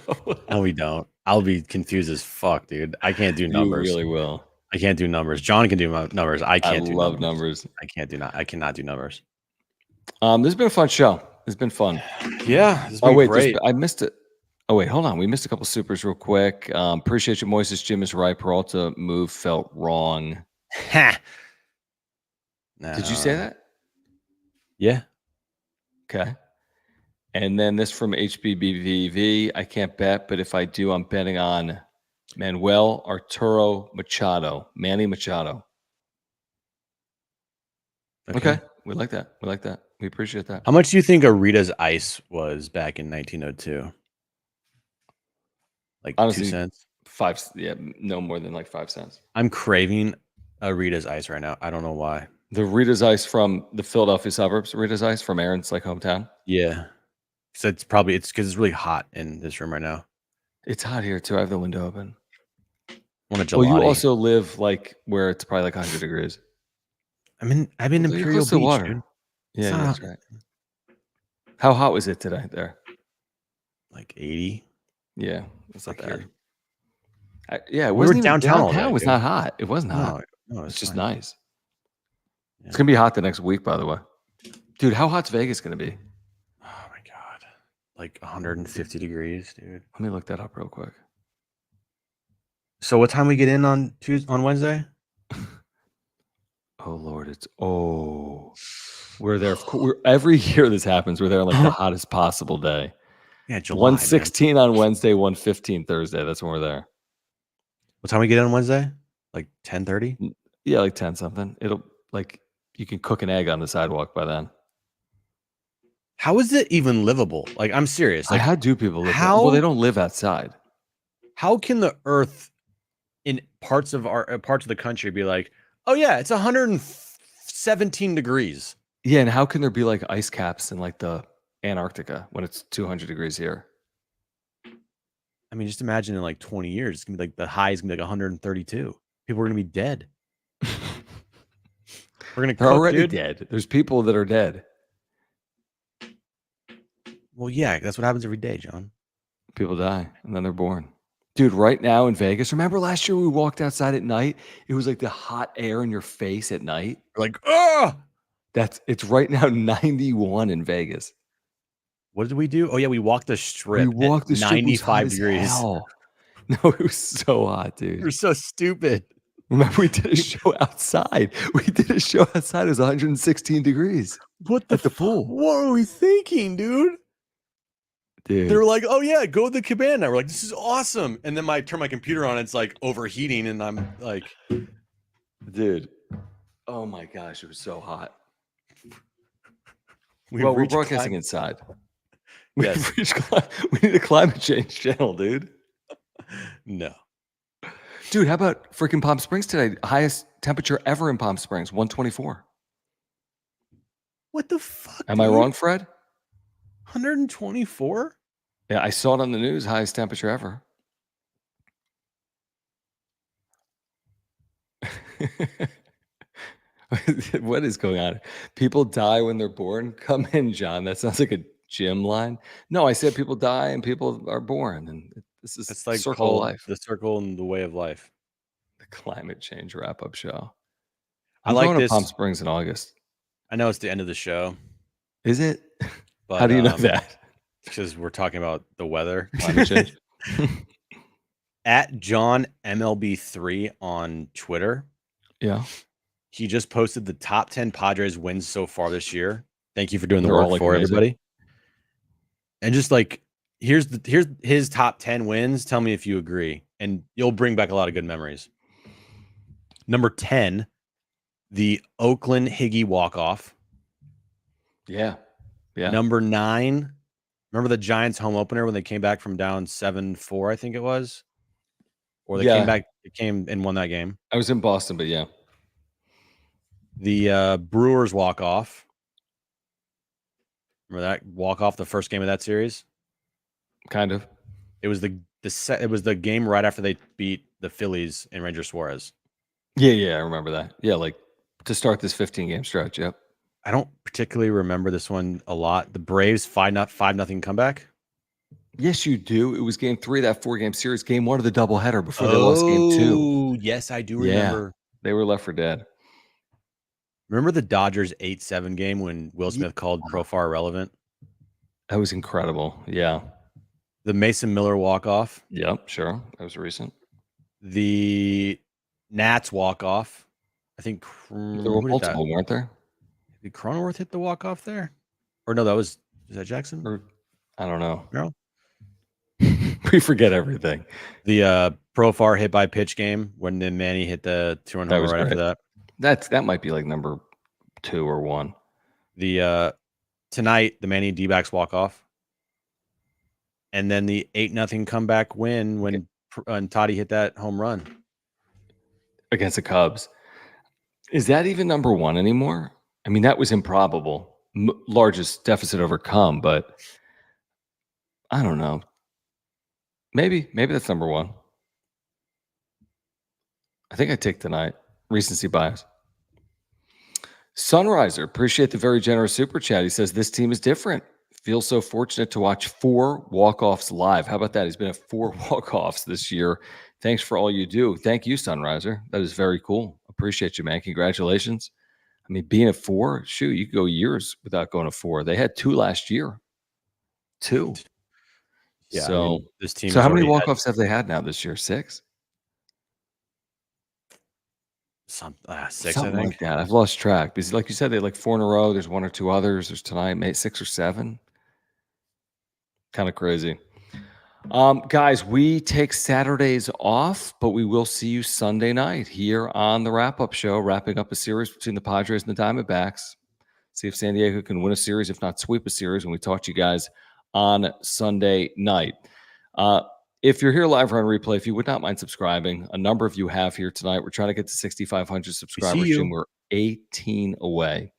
No, we don't. I'll be confused as fuck, dude. I can't do numbers. You really will. I can't do numbers. John can do numbers. I can't do numbers. I love numbers. I cannot do numbers. This has been a fun show. It's been fun. Yeah. Wait, great. I missed it. Oh, wait, hold on. We missed a couple supers real quick. Appreciate you, Moises. Jim is right. Peralta move felt wrong. Ha. No. Did you say that? Yeah. Okay. And then this from HBBVV. I can't bet, but if I do, I'm betting on Manuel Arturo Machado. Manny Machado. Okay. We like that. We appreciate that. How much do you think Arita's ice was back in 1902? Like honestly, 2 cents? 5. Yeah, no more than like 5 cents. I'm craving a Rita's ice right now. I don't know why. The Rita's ice from the Philadelphia suburbs. Rita's ice from Aaron's like hometown. Yeah. So it's because it's really hot in this room right now. It's hot here too. I have the window open. Well, you also live like where it's probably like 100 degrees. I'm in Imperial Beach, water. Dude. Yeah, that's right. How hot was it today there? Like 80. Yeah, it's not bad. We were downtown. It was not hot. It wasn't hot. No, it's just nice. Yeah. It's gonna be hot the next week, by the way. Dude, how hot's Vegas gonna be? Oh my god, like 150 degrees, dude. Let me look that up real quick. So, what time we get in on Wednesday? Oh Lord, we're there. Every year this happens. We're there on like the hottest possible day. Yeah, July. 116 on Wednesday, 115 Thursday. That's when we're there. What time we get in on Wednesday? Like 10:30? Yeah, like 10 something. It'll like you can cook an egg on the sidewalk by then. How is it even livable? Like, I'm serious. Like, how do people live? how? Well, they don't live outside. How can the Earth in parts of the country be like, oh yeah, it's 117 degrees? Yeah, and how can there be like ice caps in like the Antarctica when it's 200 degrees here? I mean, just imagine in like 20 years, it's gonna be like the high is gonna be like 132. People are gonna be dead. We're gonna They're cook, already dude. dead. There's people that are dead. Well, yeah, that's what happens every day, John. People die and then they're born. Dude, right now in Vegas, remember last year we walked outside at night? It was like the hot air in your face at night. We're like, oh, It's right now 91 in Vegas. what did we do? Oh yeah, we walked the strip. We walked the strip. 95 degrees. Hell. No, it was so hot, dude. You're so stupid. Remember, we did a show outside. It was 116 degrees. What the pool? What are we thinking, dude? Dude, they were like, "Oh yeah, go to the cabana." We're like, "This is awesome." And then I turn my computer on, it's like overheating, and I'm like, dude, oh my gosh, it was so hot. We're broadcasting inside. Yes. We need a climate change channel, dude. No. Dude, how about freaking Palm Springs today? Highest temperature ever in Palm Springs, 124. What the fuck? Am I wrong, Fred? 124? Yeah, I saw it on the news, highest temperature ever. What is going on? People die when they're born? Come in, John. That sounds like a gym line. No, I said people die and people are born. And this is It's like circle of life. The circle and the way of life. The climate change wrap-up show. I like going this. to Palm Springs in August. I know it's the end of the show. Is it? But, how do you know that? Because we're talking about the weather. Climate change. At John MLB3 on Twitter. Yeah. He just posted the top 10 Padres wins so far this year. Thank you for doing the work for everybody. And just like, here's his top 10 wins. Tell me if you agree, and you'll bring back a lot of good memories. Number 10, the Oakland Higgy walk-off. Yeah. Yeah. Number 9, remember the Giants home opener when they came back from down 7-4, I think it was? Or they came and won that game. I was in Boston, but yeah. The Brewers walk-off. Remember that walk-off, the first game of that series? Kind of. It was the game right after they beat the Phillies and Ranger Suarez. Yeah, I remember that. Yeah, like to start this 15-game stretch, yep. I don't particularly remember this one a lot. The Braves 5-0 comeback. Yes, you do. It was game 3 of that 4-game series. Game 1 of the doubleheader before they lost game 2. Yes, I do remember. They were left for dead. Remember the Dodgers 8-7 game when Will Smith called Profar irrelevant? That was incredible. Yeah. The Mason Miller walk-off. Yep, sure. That was recent. The Nats walk-off. I think there were multiple, weren't there? Did Cronenworth hit the walk-off there? Or no, is that Jackson? Or, I don't know. No. We forget everything. The Profar hit by pitch game when then Manny hit the 2-run homer right after that. That might be like number 2 or 1. The tonight, the Manny DBacks walk-off. And then the 8-0 comeback win when Toddy hit that home run against the Cubs. Is that even number 1 anymore? I mean, that was improbable. Largest deficit overcome, but I don't know. Maybe that's number 1. I think I take tonight. Recency bias. Sunriser, appreciate the very generous super chat. He says, this team is different. Feel so fortunate to watch 4 walk-offs live. How about that? He's been at 4 walk-offs this year. Thanks for all you do. Thank you, Sunriser. That is very cool. Appreciate you, man. Congratulations. I mean, being at 4, shoot, you could go years without going to 4. They had 2 last year. 2. Yeah. So, I mean, this team. So how many walk-offs have they had now this year? 6? 6, something I think. like that. I've lost track because, like you said, they had like 4 in a row. There's 1 or 2 others. There's tonight, maybe 6 or 7. Kind of crazy. Guys, we take Saturdays off, but we will see you Sunday night here on the wrap-up show, wrapping up a series between the Padres and the Diamondbacks. See if San Diego can win a series, if not sweep a series, when we talk to you guys on Sunday night. If you're here live or on replay, if you would not mind subscribing, a number of you have here tonight. We're trying to get to 6,500 subscribers. Jim, we're 18 away.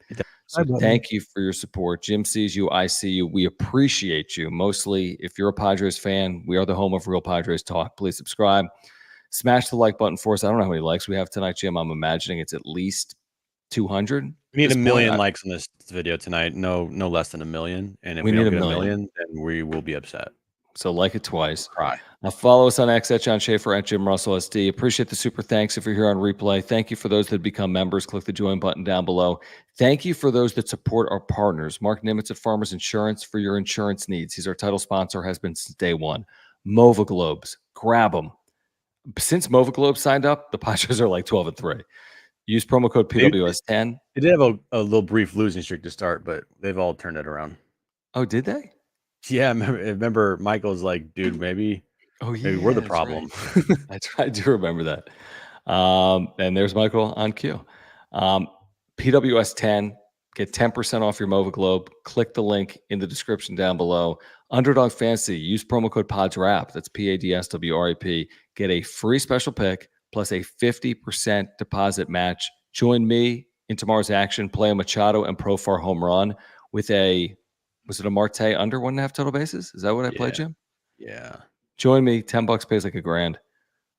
So thank you for your support. Jim sees you. I see you. We appreciate you. Mostly, if you're a Padres fan, we are the home of Real Padres Talk. Please subscribe. Smash the like button for us. I don't know how many likes we have tonight, Jim. I'm imagining it's at least 200. We need 1 million likes on this video tonight. No less than 1 million. And if we don't get 1 million, then we will be upset. So like it twice. Cry. Now follow us on X at John Schaefer at Jim Russell SD. Appreciate the super thanks if you're here on replay. Thank you for those that become members. Click the join button down below. Thank you for those that support our partners. Mark Nimitz at Farmers Insurance for your insurance needs. He's our title sponsor, has been since day one. MOVA Globes. Grab them. Since MOVA Globes signed up, the Padres are like 12-3. Use promo code PWS10. They did have a little brief losing streak to start, but they've all turned it around. Oh, did they? Yeah, remember Michael's like, dude, maybe we're the problem. Right. That's right. I do remember that. And there's Michael on cue. PWS 10, get 10% off your MOVA Globe. Click the link in the description down below. Underdog Fantasy, use promo code PODSWRAP. That's PADSWRAP. Get a free special pick plus a 50% deposit match. Join me in tomorrow's action. Play a Machado and Profar home run with was it a Marte under 1.5 total bases? Is that what I played, Jim? Yeah. Join me. $10 pays like $1,000.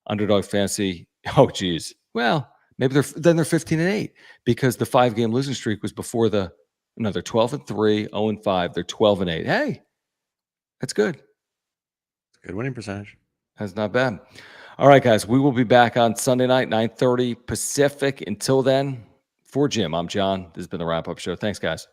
Underdog Fantasy. Oh, geez. Well, maybe they're 15-8 because the 5-game losing streak was before they're 12-3, 0-5. They're 12-8. Hey, that's good. It's a good winning percentage. That's not bad. All right, guys. We will be back on Sunday night, 9:30 Pacific. Until then, for Jim, I'm John. This has been the wrap-up show. Thanks, guys.